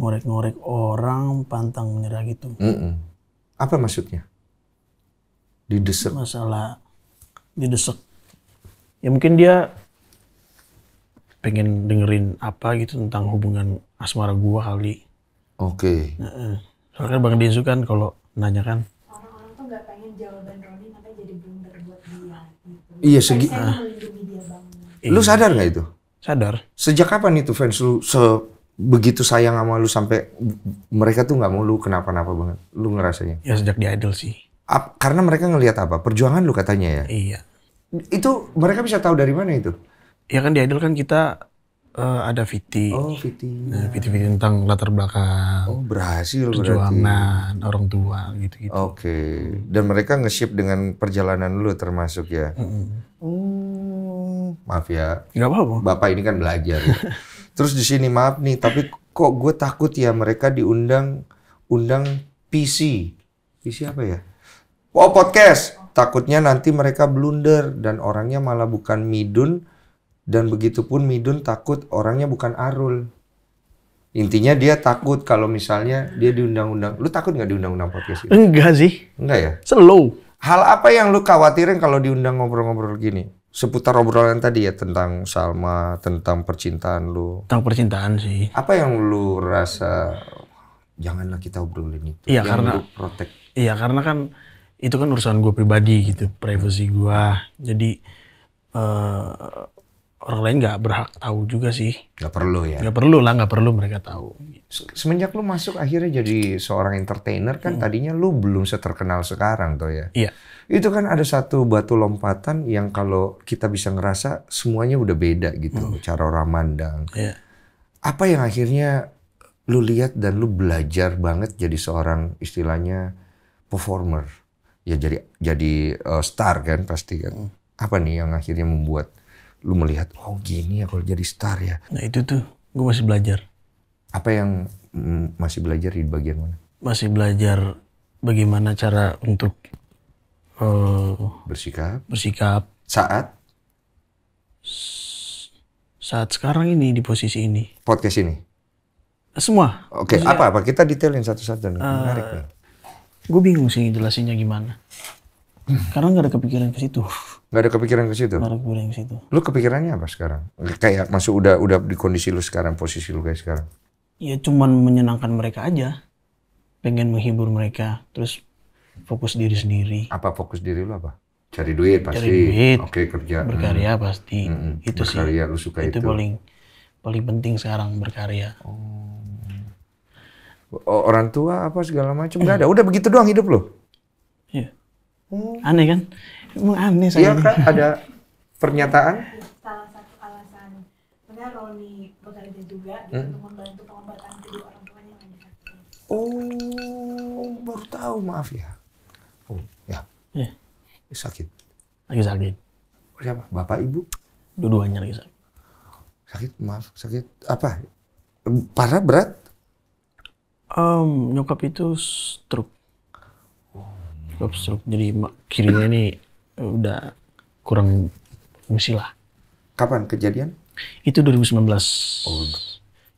ngorek-ngorek orang pantang menyerah gitu. Apa maksudnya? Didesek? Masalah didesek. Ya mungkin dia pengen dengerin apa gitu tentang hubungan asmara gua kali. Oke. Soalnya kan Bang Densu kan kalau nanya kan, Orang-orang tuh nggak pengen jawaban Roni makanya jadi blunder buat dia gitu. Iya, Saya melindungi dia banget. Lu sadar nggak itu? sadar. Sejak kapan itu fans lu begitu sayang sama lu sampai mereka tuh nggak mau lu kenapa-napa banget? Lu ngerasanya? Ya sejak di Idol sih. Karena mereka ngelihat apa? Perjuangan lu katanya ya? Iya. Itu mereka bisa tahu dari mana itu? Ya kan di Idol kan kita ada VT. Oh, VT. Nah, VT tentang latar belakang, Oh, berhasil berarti. perjuangan, orang tua gitu-gitu. Oke. Dan mereka nge-ship dengan perjalanan lu termasuk ya? Maaf ya. Nggak apa-apa. Bapak ini kan belajar ya. Terus di sini maaf nih, tapi kok gue takut ya mereka undang PC. PC apa ya? Oh, podcast. Takutnya nanti mereka blunder dan orangnya malah bukan Midun, dan begitupun Midun takut orangnya bukan Arul. Intinya dia takut kalau misalnya dia diundang-undang. Lu takut nggak diundang-undang podcast ini? Enggak sih. Enggak ya? Slow. Hal apa yang lu khawatirin kalau diundang ngobrol-ngobrol gini? Seputar obrolan tadi ya, tentang Salma, tentang percintaan lu. Tentang percintaan sih. Apa yang lu rasa janganlah kita obrolin itu? Iya, yang karena lu protect. Iya, karena kan itu kan urusan gue pribadi gitu, privacy gue. Jadi orang lain nggak berhak tahu juga sih. Gak perlu ya. Nggak perlu lah, nggak perlu mereka tahu. Semenjak lu masuk akhirnya jadi seorang entertainer kan, tadinya lu belum seterkenal sekarang tuh ya. Iya. Itu kan ada satu batu lompatan yang kalau kita bisa ngerasa semuanya udah beda gitu, cara orang mandang. Iya. Apa yang akhirnya lu lihat dan lu belajar banget jadi seorang istilahnya performer? Ya jadi star kan pasti kan. Apa nih yang akhirnya membuat lu melihat, oh gini ya kalau jadi star ya? Nah itu tuh gue masih belajar. Apa yang masih belajar di bagian mana? Masih belajar bagaimana cara untuk Bersikap saat sekarang ini di posisi ini. podcast ini. Semua. Oke, apa kita detailin satu-satu nih. Menarik nih. Gue bingung sih jelasinnya gimana. Karena nggak ada kepikiran ke situ. Nggak ada kepikiran ke situ. Nggak ada kepikiran ke situ. Lu kepikirannya apa sekarang? Kayak masuk udah di kondisi lu sekarang, posisi lu kayak sekarang. Ya cuman menyenangkan mereka aja. Pengen menghibur mereka. Terus fokus diri sendiri. Apa fokus diri lu apa? Cari duit pasti. Cari duit. Oke, kerja. Berkarya pasti. Itu berkarya, sih. lu suka itu paling penting sekarang, berkarya. Orang tua apa segala macam nggak ada. Udah begitu doang hidup lu. Iya. Aneh kan? Emang aneh saya. Iya kan, ada pernyataan. Salah satu alasan sebenarnya Roni bekerja juga gitu untuk membantu pengobatan kedua orang tuanya yang lagi sakit. Oh, baru tahu, maaf ya. Oh, ya. Iya. Sakit. Lagi sakit. Siapa? Bapak, ibu? Dua-duanya lagi sakit. Sakit, maaf. Sakit apa? Parah, berat? Nyokap itu stroke. Nyokap stroke. Jadi kirinya ini udah kurang fungsi lah. Kapan kejadian? Itu 2019.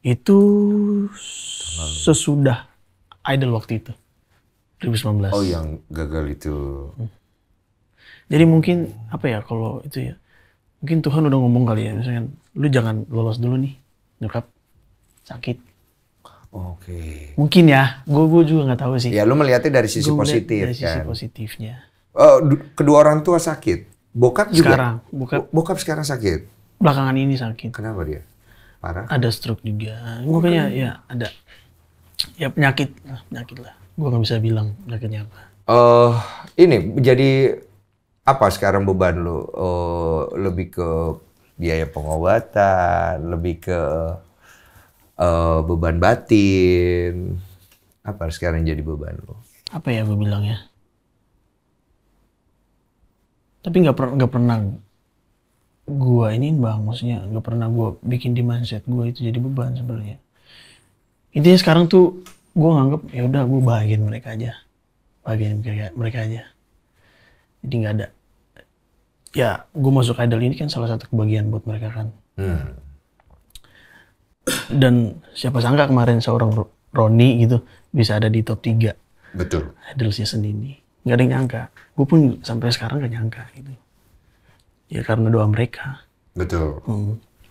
Itu sesudah Idol waktu itu. 2019. Oh, yang gagal itu. Jadi mungkin apa ya kalau itu ya. Mungkin Tuhan udah ngomong kali ya. Misalnya lu jangan lolos dulu nih. Nyokap sakit. Oke. Mungkin ya. Gue juga nggak tahu sih. Ya, lu melihatnya dari sisi Gua melihat positif dari sisi kan. positifnya. Kedua orang tua sakit. Bokap juga. Sekarang. Bokap sekarang sakit. Belakangan ini sakit. Kenapa dia? Parah. Ada stroke juga. Makanya ya ada. Ya penyakit lah. Gue nggak bisa bilang penyakitnya apa. Ini jadi apa sekarang beban lu? Lebih ke biaya pengobatan, lebih ke beban batin. Apa sekarang jadi beban lu? Apa ya gue bilang ya? Tapi nggak pernah gue ini bang, maksudnya nggak pernah gue bikin di mindset gue itu jadi beban sebenarnya. Intinya sekarang tuh gue nganggep ya udah gue bahagiain mereka aja, mereka aja. Jadi nggak ada. Ya gue masuk Idol ini kan salah satu kebahagiaan buat mereka kan. Dan siapa sangka kemarin seorang Roni gitu bisa ada di top 3 Betul. Idol season ini. Nggak ada yang nyangka. Gue pun sampai sekarang gak nyangka gitu. Ya karena doa mereka. Betul.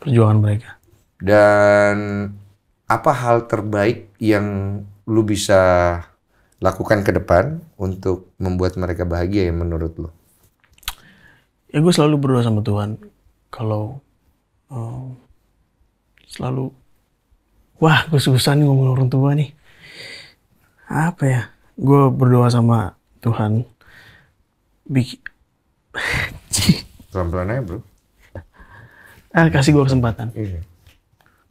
perjuangan mereka. Dan apa hal terbaik yang lu bisa lakukan ke depan untuk membuat mereka bahagia ya menurut lu? Ya gue selalu berdoa sama Tuhan kalau selalu, wah gue susah nih ngomong orang tua nih. Apa ya? Gue berdoa sama Tuhan. Pelan-pelan aja bro. Kasih gue kesempatan. Iya.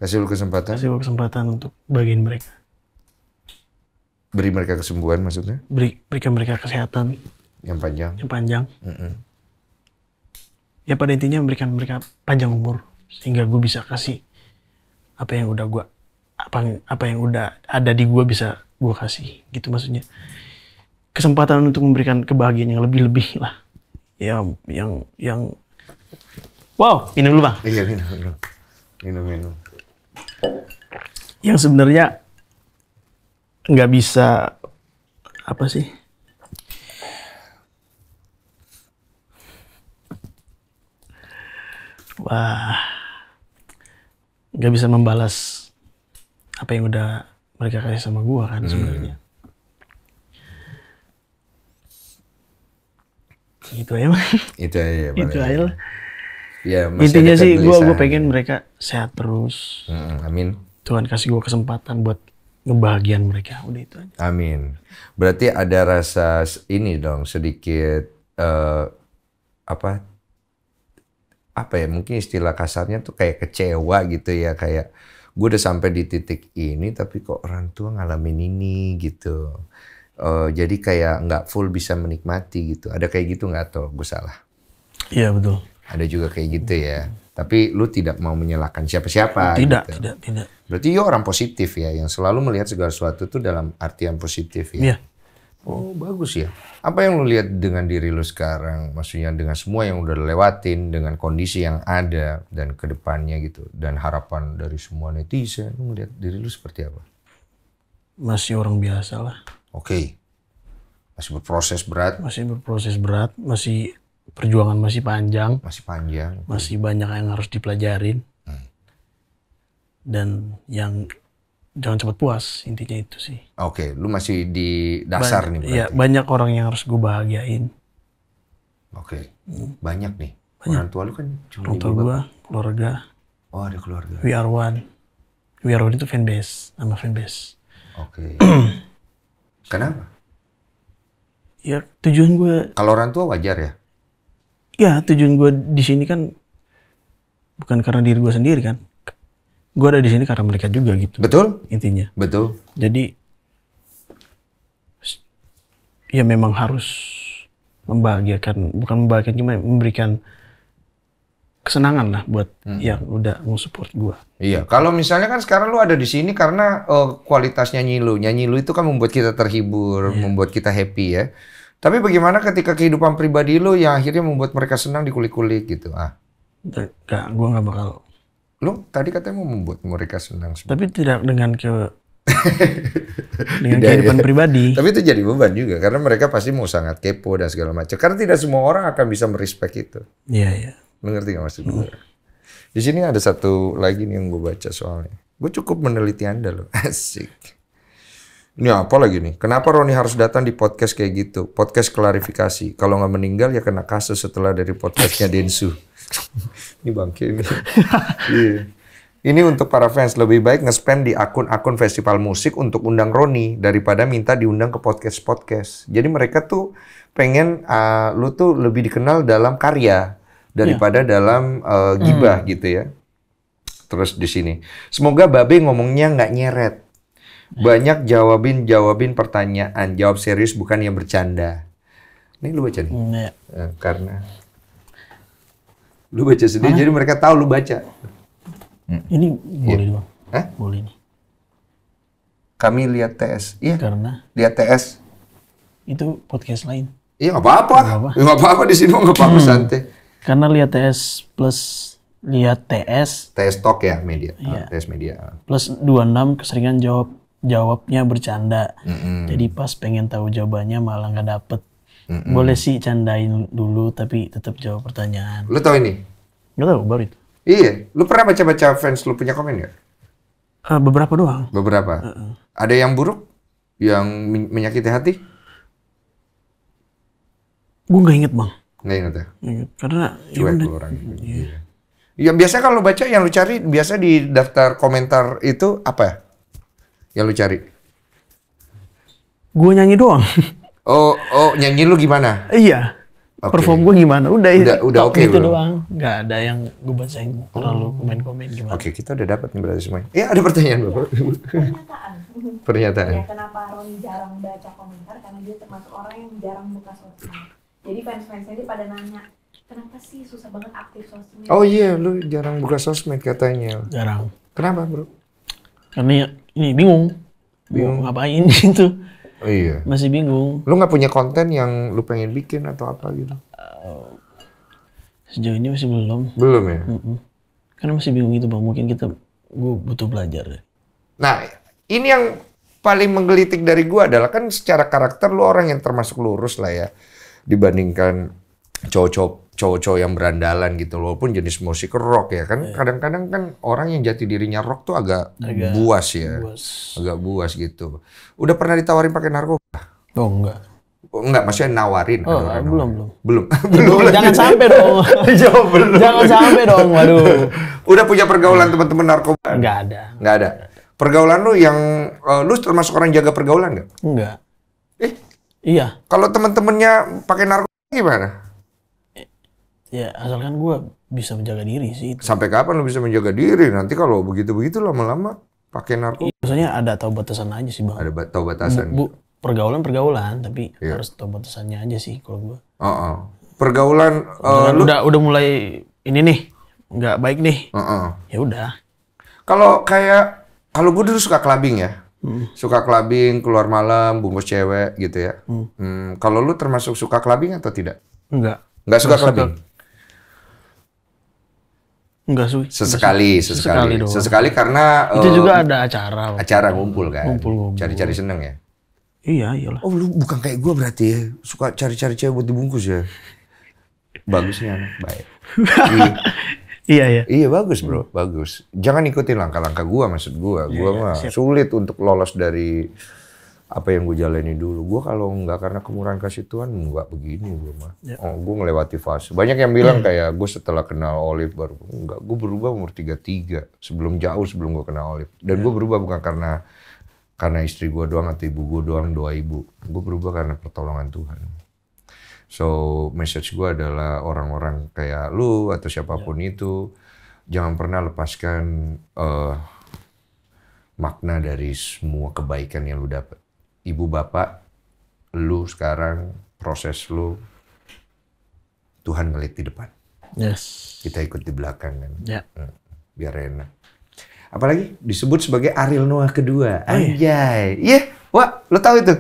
Kasih lu kesempatan. Kasih gue kesempatan untuk bagiin mereka. Beri mereka kesembuhan maksudnya? Berikan mereka kesehatan Yang panjang. yang panjang. Ya pada intinya memberikan mereka panjang umur sehingga gue bisa kasih apa yang udah gue apa yang udah ada di gue bisa gue kasih gitu maksudnya. Kesempatan untuk memberikan kebahagiaan yang lebih-lebih lah. Yang wow, minum dulu Bang. Iya, minum. Yang sebenarnya nggak bisa apa sih? Wah, nggak bisa membalas apa yang udah mereka kasih sama gua kan sebenarnya. Gitu aja Bang. Itu aja. Itu aja lah. Ya, masih intinya ada sih gua kegelisahan. pengen mereka sehat terus. Amin. Tuhan kasih gua kesempatan buat ngebahagiain mereka. Udah itu aja. Amin. Berarti ada rasa ini dong sedikit apa ya, mungkin istilah kasarnya tuh kayak kecewa gitu ya, kayak gue udah sampai di titik ini tapi kok orang tua ngalamin ini gitu. Jadi kayak nggak full bisa menikmati gitu. Ada kayak gitu nggak atau gue salah? Iya betul. Ada juga kayak gitu ya. Tapi lu tidak mau menyalahkan siapa-siapa. Tidak, gitu. tidak. Berarti you orang positif ya, yang selalu melihat segala sesuatu tuh dalam artian positif ya. Iya. Oh bagus ya. Apa yang lu lihat dengan diri lu sekarang? Maksudnya dengan semua yang udah lewatin, dengan kondisi yang ada dan kedepannya gitu, dan harapan dari semua netizen, lu ngeliat diri lu seperti apa? Masih orang biasa lah. Oke. Masih berproses berat. Masih perjuangan masih panjang. Masih panjang. Masih banyak yang harus dipelajarin. Dan yang jangan cepat puas, intinya itu sih. Oke, lu masih di dasar nih berarti. Iya, banyak orang yang harus gue bahagiain. Oke, banyak nih. Orang tua lu kan cuma Orang tua gue, keluarga. Oh, ada keluarga. We Are One. We Are One itu fanbase, nama fanbase. Oke. Kenapa? Ya tujuan gue. Kalau orang tua wajar ya? Ya tujuan gue di sini kan bukan karena diri gue sendiri kan. Gue ada di sini karena mereka juga gitu. Betul? Intinya. Betul. Jadi ya memang harus membahagiakan, bukan membahagiakan cuma memberikan kesenangan lah buat yang udah mau support gue. Iya, kalau misalnya kan sekarang lu ada di sini karena kualitas nyanyi lu itu kan membuat kita terhibur, membuat kita happy ya. Tapi bagaimana ketika kehidupan pribadi lu yang akhirnya membuat mereka senang dikulik-kulik gitu? Enggak, gue nggak bakal. Lu tadi katanya mau membuat mereka senang. Tapi tidak dengan kehidupan pribadi. Tapi itu jadi beban juga karena mereka pasti mau sangat kepo dan segala macam. Karena tidak semua orang akan bisa merespek itu. Iya, iya. Lu ngerti gak maksud gue? Di sini ada satu lagi nih yang gue baca soalnya. Gue cukup meneliti Anda loh. Asik. Ini apa lagi nih? Kenapa Roni harus datang di podcast kayak gitu? Podcast klarifikasi. Kalau nggak meninggal ya kena kasus setelah dari podcastnya Densu. Ini bangke ini. Yeah. Ini untuk para fans, lebih baik nge-spam di akun-akun festival musik untuk undang Roni daripada minta diundang ke podcast-podcast. Jadi mereka tuh pengen lu tuh lebih dikenal dalam karya daripada dalam gibah gitu ya. Terus di sini, semoga Babe ngomongnya nggak nyeret. Banyak jawabin pertanyaan, jawab serius bukan yang bercanda. Ini lu baca nih. Karena lu baca sendiri, jadi mereka tahu lu baca. Ini boleh Bang. Boleh nih. Kami lihat TS. Iya. Karena lihat TS. itu podcast lain. Iya nggak apa-apa. Nggak apa-apa di sini nggak apa-apa santai. Karena lihat TS plus lihat TS. TS Talk ya media. Iya. TS media. Plus 26 keseringan jawabnya bercanda. Jadi pas pengen tahu jawabannya malah nggak dapet. Boleh sih candain dulu tapi tetap jawab pertanyaan. Lu tahu ini? Nggak tahu baru itu. Iya, lu pernah baca-baca fans lu punya komen nggak? Beberapa doang. Beberapa. Ada yang buruk, yang menyakiti hati? Gue nggak inget bang. Nggak ingat ya? Inget. Karena ya Cuek udah. lu orang. Iya. Ya biasa kalau baca yang lu cari biasa di daftar komentar itu apa ya? Yang lu cari? Gue nyanyi doang. Oh, nyanyi lu gimana? Iya. Oke. Perform gue gimana? Udah Udah oke gitu belum? doang. Nggak ada yang gue bacain terlalu komen-komen gimana. Oke, kita udah dapat nih berarti semuanya. Iya, ada pertanyaan Bapak. Pernyataan. Pernyataan. Ya, kenapa Roni jarang baca komentar? Karena dia termasuk orang yang jarang buka sosmed. Jadi fans-fansnya dia pada nanya, kenapa sih susah banget aktif sosmed? Oh iya, lu jarang buka sosmed katanya. Jarang. Kenapa, Bro? Karena ini bingung. Mau ngapain gitu. Oh iya. Masih bingung. Lu nggak punya konten yang lu pengen bikin atau apa gitu? Sejauh ini masih belum. Belum ya? Karena masih bingung gitu bang. Mungkin gue butuh belajar deh. Nah, ini yang paling menggelitik dari gua adalah kan secara karakter lu orang yang termasuk lurus lah ya. Dibandingkan cowok-cowok yang berandalan gitu. Walaupun jenis musik rock ya kan. Kadang-kadang kan orang yang jati dirinya rock tuh agak buas ya. Agak buas gitu. Udah pernah ditawarin pakai narkoba? Oh enggak. Enggak, maksudnya nawarin. Oh belum. Belum. Jangan sampai dong. Jawab belum. Jangan sampai dong. Waduh. Udah punya pergaulan teman-teman narkoba? Enggak ada. Nggak ada. Pergaulan lu yang lu termasuk orang jaga pergaulan nggak? Enggak. Kalau Iya. teman-temannya pakai narkoba gimana? Ya asalkan gue bisa menjaga diri sih. Itu. Sampai kapan lu bisa menjaga diri? Nanti kalau begitu-begitu lama-lama pakai narkoba. Maksudnya ada tahu batasan aja sih bang. Ada tahu batasan. Pergaulan tapi harus tahu batasannya aja sih kalau gue. Pergaulan lu udah mulai ini nih nggak baik nih. Ya udah. Kalau gue dulu suka clubbing ya. Suka clubbing, keluar malam, bungkus cewek gitu ya. Kalau lu termasuk suka clubbing atau tidak? Enggak. Nggak suka clubbing? Enggak sih. Sesekali doang. Sesekali karena itu juga ada acara. Acara ngumpul kan. Ngumpul. Cari-cari seneng ya. Iya, iyalah. Oh, lu bukan kayak gue berarti ya. Suka cari-cari cewek buat dibungkus ya. Bagusnya anak baik. Iya. Iya bagus bro, bagus. Jangan ikutin langkah-langkah gua, maksud gua. Gua mah sulit untuk lolos dari apa yang gue jalani dulu. Gua kalau nggak karena kemurahan kasih Tuhan nggak begini gua mah. Gua melewati fase. Banyak yang bilang kayak gue setelah kenal Olive baru enggak. Gue berubah umur 33 sebelum gua kenal Olive. Dan gue berubah bukan karena istri gua doang atau ibu gua doang, doa ibu. Gue berubah karena pertolongan Tuhan. So, message gue adalah orang-orang kayak lu atau siapapun itu, jangan pernah lepaskan makna dari semua kebaikan yang lu dapat. Ibu bapak, lu sekarang, proses lu, Tuhan ngeliat di depan. Yes. Kita ikut di belakang kan. Ya. Biar enak. Apalagi disebut sebagai Ariel Noah kedua. Anjay. Iya, wah, lu tahu itu?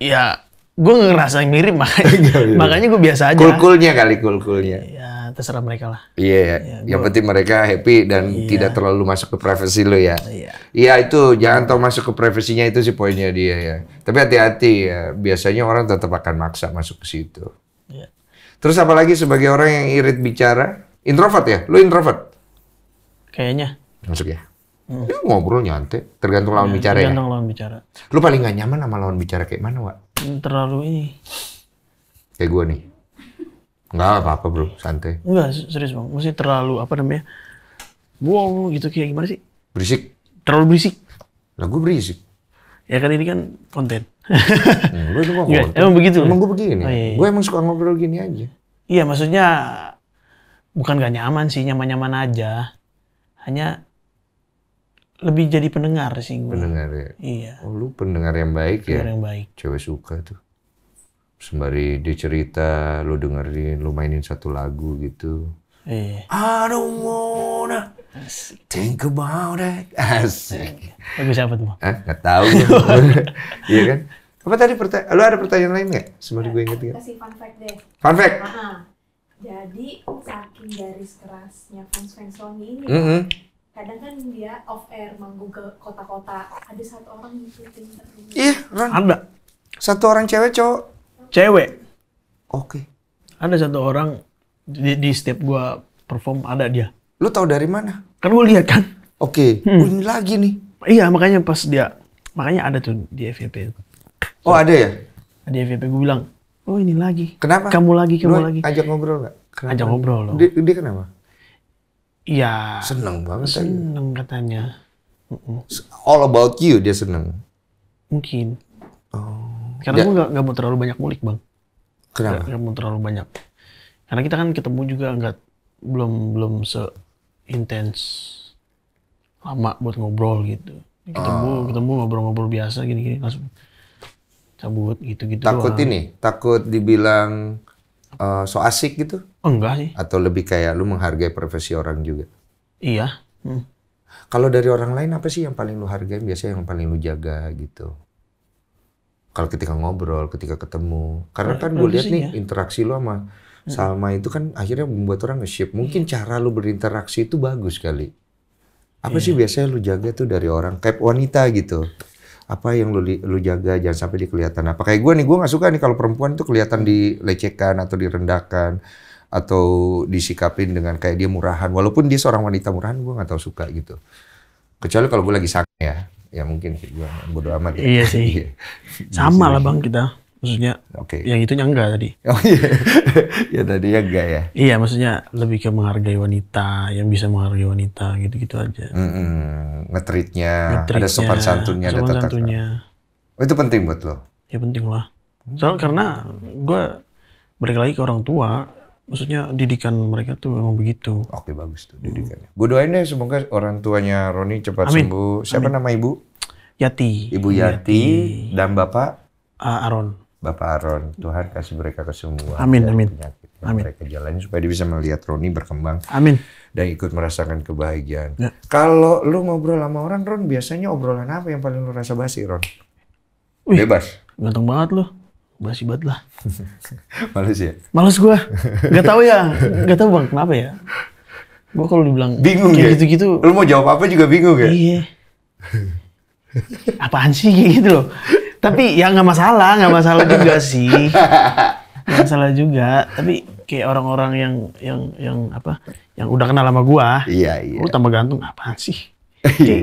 Iya. Gue ngerasa mirip makanya gue biasa aja. Kulkulnya. Ya terserah mereka lah. Iya, yang penting mereka happy dan tidak terlalu masuk ke privasi lo ya. Iya itu jangan tau masuk ke privasinya itu sih poinnya dia ya. Tapi hati-hati ya, biasanya orang tetap akan maksa masuk ke situ. Iya. Terus apalagi sebagai orang yang irit bicara, introvert ya? Lu introvert? Kayaknya. Masuk ya? Ya, ngobrol nyantai, tergantung lawan bicara ya? Tergantung lawan bicara. Lu paling gak nyaman sama lawan bicara kayak mana, Wak? Terlalu ini. Kayak gue nih. Enggak apa-apa bro, santai. Enggak, serius bang. Maksudnya terlalu, apa namanya, wow gitu kayak gimana sih? Berisik? Terlalu berisik. Lah gue berisik. Ya kan ini kan konten. Gue itu konten. Emang begitu? Emang gue begini. Oh, iya. Gue emang suka ngobrol gini aja. Iya maksudnya, bukan gak nyaman sih, nyaman-nyaman aja. Hanya lebih jadi pendengar sih gue. Pendengar ya? Iya. Oh lu pendengar yang baik ya? Pendengar yang baik. Cewek suka tuh. Sembari dia cerita, lu dengerin, lu mainin satu lagu gitu. Iya. I don't wanna think about it. Asik. Lagu siapa tuh bang? Hah? Nggak tahu. Iya kan? Apa tadi lu ada pertanyaan lain nggak? Sembari gue inget ya. Kasih fun fact deh. Fun fact? Jadi saking garis kerasnya fans Roni ini, kadang kan dia off air manggung ke kota-kota, ada satu orang ngikutin terus. Iya, Ron. Ada. Satu orang cewek cowok? Cewek. Oke. Ada satu orang di setiap gua perform ada dia. Lu tahu dari mana? Kan gue lihat kan. Oke. Ini lagi nih. Iya, makanya pas makanya ada tuh di FYP. Oh, ada ya? Di FYP gue bilang, oh ini lagi. Kenapa? Kamu lagi. Ajak ngobrol nggak? Ajak ngobrol loh. Dia kenapa? Iya. Seneng banget. Seneng katanya. All about you dia seneng. Mungkin. Oh. Karena gue nggak mau terlalu banyak mulik, Bang. Kenapa? Nggak mau terlalu banyak. Karena kita kan ketemu juga belum se-intens lama buat ngobrol gitu. Ketemu ngobrol-ngobrol biasa gini-gini langsung cabut gitu-gitu. Takut doang. Takut dibilang so asik gitu? Oh, enggak sih. Atau lebih kayak lu menghargai profesi orang juga? Iya. Kalau dari orang lain apa sih yang paling lu hargai? Biasanya yang paling lu jaga gitu? Kalau ketika ngobrol, ketika ketemu. Karena kan gue lihat nih interaksi lu sama Salma itu kan akhirnya membuat orang nge-shape. Mungkin cara lu berinteraksi itu bagus kali. Apa sih biasanya lu jaga tuh dari orang? Kayak wanita gitu. Apa yang lu jaga jangan sampai dia kelihatan apa? Kayak gue nggak suka nih kalau perempuan tuh kelihatan dilecehkan atau direndahkan atau disikapin dengan kayak dia murahan. Walaupun dia seorang wanita murahan, gue nggak tahu suka gitu. Kecuali kalau gue lagi sakit ya mungkin gue bodo amat ya. Iya sih. Sama lah Bang kita. Maksudnya yang itunya enggak tadi. Oh iya. Ya tadinya enggak ya. Iya, maksudnya lebih ke menghargai wanita, yang bisa menghargai wanita gitu-gitu aja. Nge-treatnya, ada sopan santunnya, ada tata krama. Oh, itu penting buat lo? Ya penting lah. Soalnya karena gue balik lagi ke orang tua, maksudnya didikan mereka tuh memang begitu. Oke, bagus tuh didikannya. Gue doain deh semoga orang tuanya Roni cepat sembuh. Siapa nama ibu? Yati. Ibu Yati. Dan Bapak? Aron. Bapak Aron, Tuhan kasih mereka kesembuhan. Amin. Mereka jalani supaya dia bisa melihat Roni berkembang. Amin. Dan ikut merasakan kebahagiaan. Ya. Kalau lu ngobrol sama orang, Ron, biasanya obrolan apa yang paling lu rasa basi, Ron? Bebas. Ganteng banget lu. Basi banget lah. Males ya? Males gua. Gak tahu ya. Gak tahu Bang, kenapa ya? Gua kalau dibilang bingung kayak ya? gitu-gitu. Lu mau jawab apa juga bingung ya? Iya. Apaan sih kayak gitu loh. Tapi ya nggak masalah juga sih. Nggak masalah juga. Tapi kayak orang-orang yang udah kenal sama gua. Iya. Lu tambah gantung apaan sih?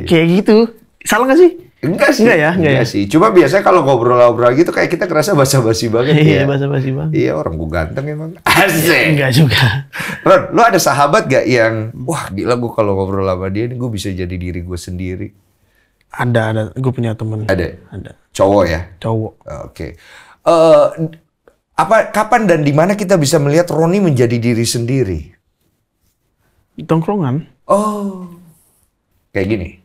Kayak gitu. Salah nggak sih? Enggak sih. Enggak sih. Cuma biasanya kalau ngobrol-ngobrol gitu kayak kita kerasa basa-basi banget ya. Iya, basa-basi banget. Iya, orang gua ganteng emang. Asik. Enggak juga. Ron, lu ada sahabat gak yang wah gila gua kalau ngobrol sama dia nih gua bisa jadi diri gua sendiri? Ada. Gue punya temen. Ada. Cowok ya? Cowok. Oke. Kapan dan di mana kita bisa melihat Roni menjadi diri sendiri? Di tongkrongan. Oh. Kayak gini?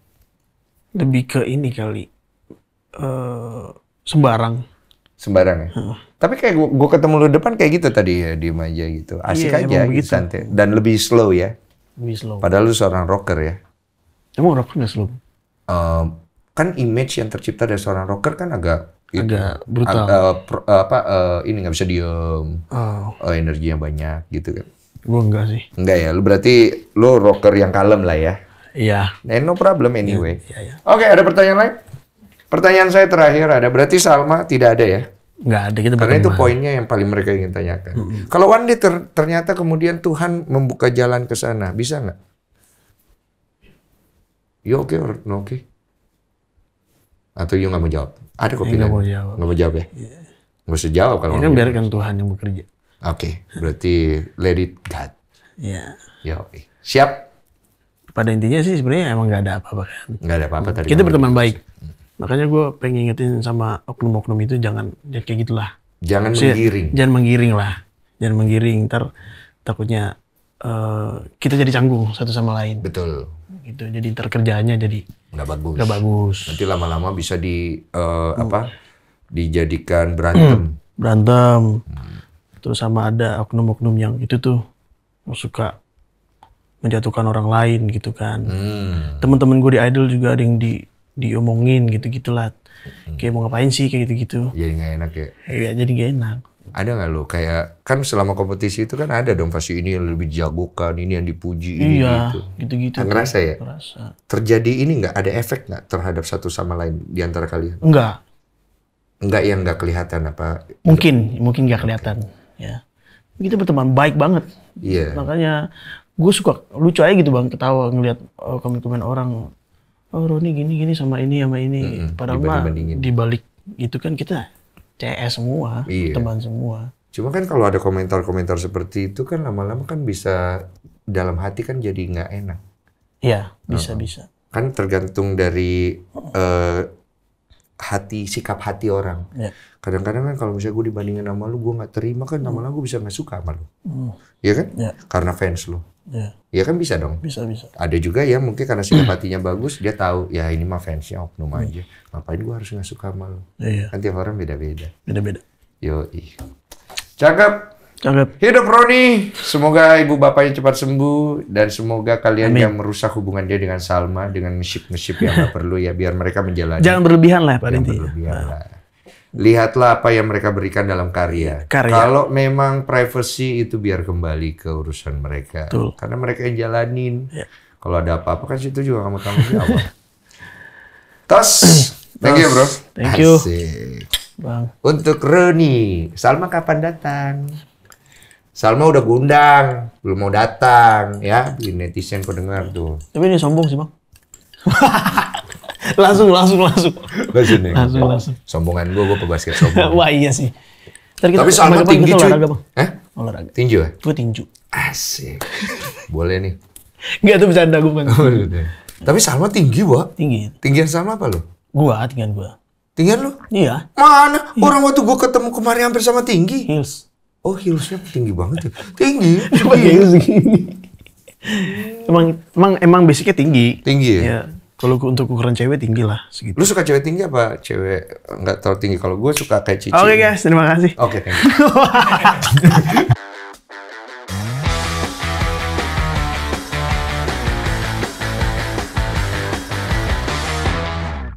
Lebih ke ini kali. Sembarang ya? Tapi kayak gue ketemu lu depan kayak gitu tadi ya, diem aja gitu. Asik aja, gitu, santai. Dan lebih slow ya? Lebih slow. Padahal lu seorang rocker ya? Emang rocker nggak slow? Kan image yang tercipta dari seorang rocker kan agak brutal. Ini nggak bisa diem. Energinya banyak gitu kan. Gue enggak sih. Enggak ya, lu berarti lu rocker yang kalem lah ya. Iya. No problem anyway. Iya. Oke, ada pertanyaan lain? Pertanyaan saya terakhir ada. Berarti Salma tidak ada ya? Nggak ada. Kita karena itu poinnya yang paling mereka ingin tanyakan. Kalau one day ternyata kemudian Tuhan membuka jalan ke sana, bisa nggak? You oke or no oke? Atau you nggak mau jawab? Ada kok pilihan. Nggak mau jawab ya? Nggak usah jawab kalau ini kan biarkan Tuhan yang bekerja. Oke, berarti let it God. Iya. Oke. Siap? Pada intinya sih sebenarnya emang nggak ada apa-apa kan. Nggak ada apa-apa tadi. Kita berteman baik. Makanya gue pengen ngingetin sama oknum-oknum itu jangan kayak gitulah. Jangan menggiring. Jangan menggiring lah. Jangan menggiring. Ntar takutnya kita jadi canggung satu sama lain. Betul. Gitu. Jadi ntar kerjaannya jadi nggak bagus. Nanti lama-lama bisa dijadikan berantem. Terus sama ada oknum-oknum yang itu tuh suka menjatuhkan orang lain gitu kan. Teman-teman gue di Idol juga ada yang diomongin gitu-gitulah. Kayak mau ngapain sih kayak gitu-gitu. Jadi nggak enak ya? Iya, jadi nggak enak. Ada nggak lo kayak kan selama kompetisi itu kan ada dong pasti ini yang lebih jagokan, ini yang dipuji, ini gitu-gitu. Ngerasa ya? Ngerasa. Terjadi ini nggak ada efek nggak terhadap satu sama lain di antara kalian? Enggak. Enggak yang nggak kelihatan apa? Mungkin nggak kelihatan. Ya. Kita berteman baik banget. Iya. Makanya gue suka lucu aja gitu bang, ketawa ngeliat komen-komen orang. Oh Roni gini sama ini. Padahal mah dibalik itu kan kita CS semua, teman semua. Cuma kan kalau ada komentar-komentar seperti itu kan lama-lama kan bisa dalam hati kan jadi nggak enak. Iya, bisa. Kan tergantung dari sikap hati orang. Ya. Kadang-kadang kan kalau misalnya gue dibandingin sama lu, gue nggak terima kan lama-lama gue bisa nggak suka sama lu. Iya kan? Ya. Karena fans lu. Iya kan bisa dong? Bisa. Ada juga ya mungkin karena sikap hatinya bagus, dia tahu ya ini mah fansnya oknum aja. Ngapain gue harus nggak suka sama lu? Iya. Kan tiap orang beda-beda. Yoi. Cakep. Hidup Roni. Semoga ibu bapaknya cepat sembuh dan semoga kalian yang merusak hubungan dia dengan Salma dengan nge-ship yang nggak perlu ya, biar mereka menjalani. Jangan berlebihan lah Pak Dinti. Lihatlah apa yang mereka berikan dalam karya. Kalau memang privacy itu biar kembali ke urusan mereka. Betul. Karena mereka yang jalanin. Ya. Kalau ada apa-apa kan situ juga kamu tanggung jawab. Thank you bro. Thank you. Asik. Bang. Untuk Roni, Salma kapan datang? Salma udah gundang, belum mau datang, ya. Netizen kau dengar tuh. Tapi ini sombong sih bang. langsung. Sombongan gue pebasket sombong. Wah iya sih. Tapi Salma tinggi cuy. Olahraga. Tinju ya? Gue tinju. Asik. Boleh nih. Enggak tuh bercanda gue kan. Tapi Salma tinggi, Wak. Tinggi. Tinggian Salma apa lo? Tinggian gua. Tinggian lu? Iya. Mana? Iya. Orang waktu gua ketemu kemarin hampir sama tinggi. Heels. Oh, heelsnya tinggi banget ya. Tinggi. Heels segini. Emang basicnya tinggi. Tinggi ya? Ya. Kalau untuk ukuran cewek tinggi lah segitu. Lu suka cewek tinggi apa cewek nggak terlalu tinggi? Kalau gua suka kayak Cici. Oke guys, terima kasih. Oke, thank you.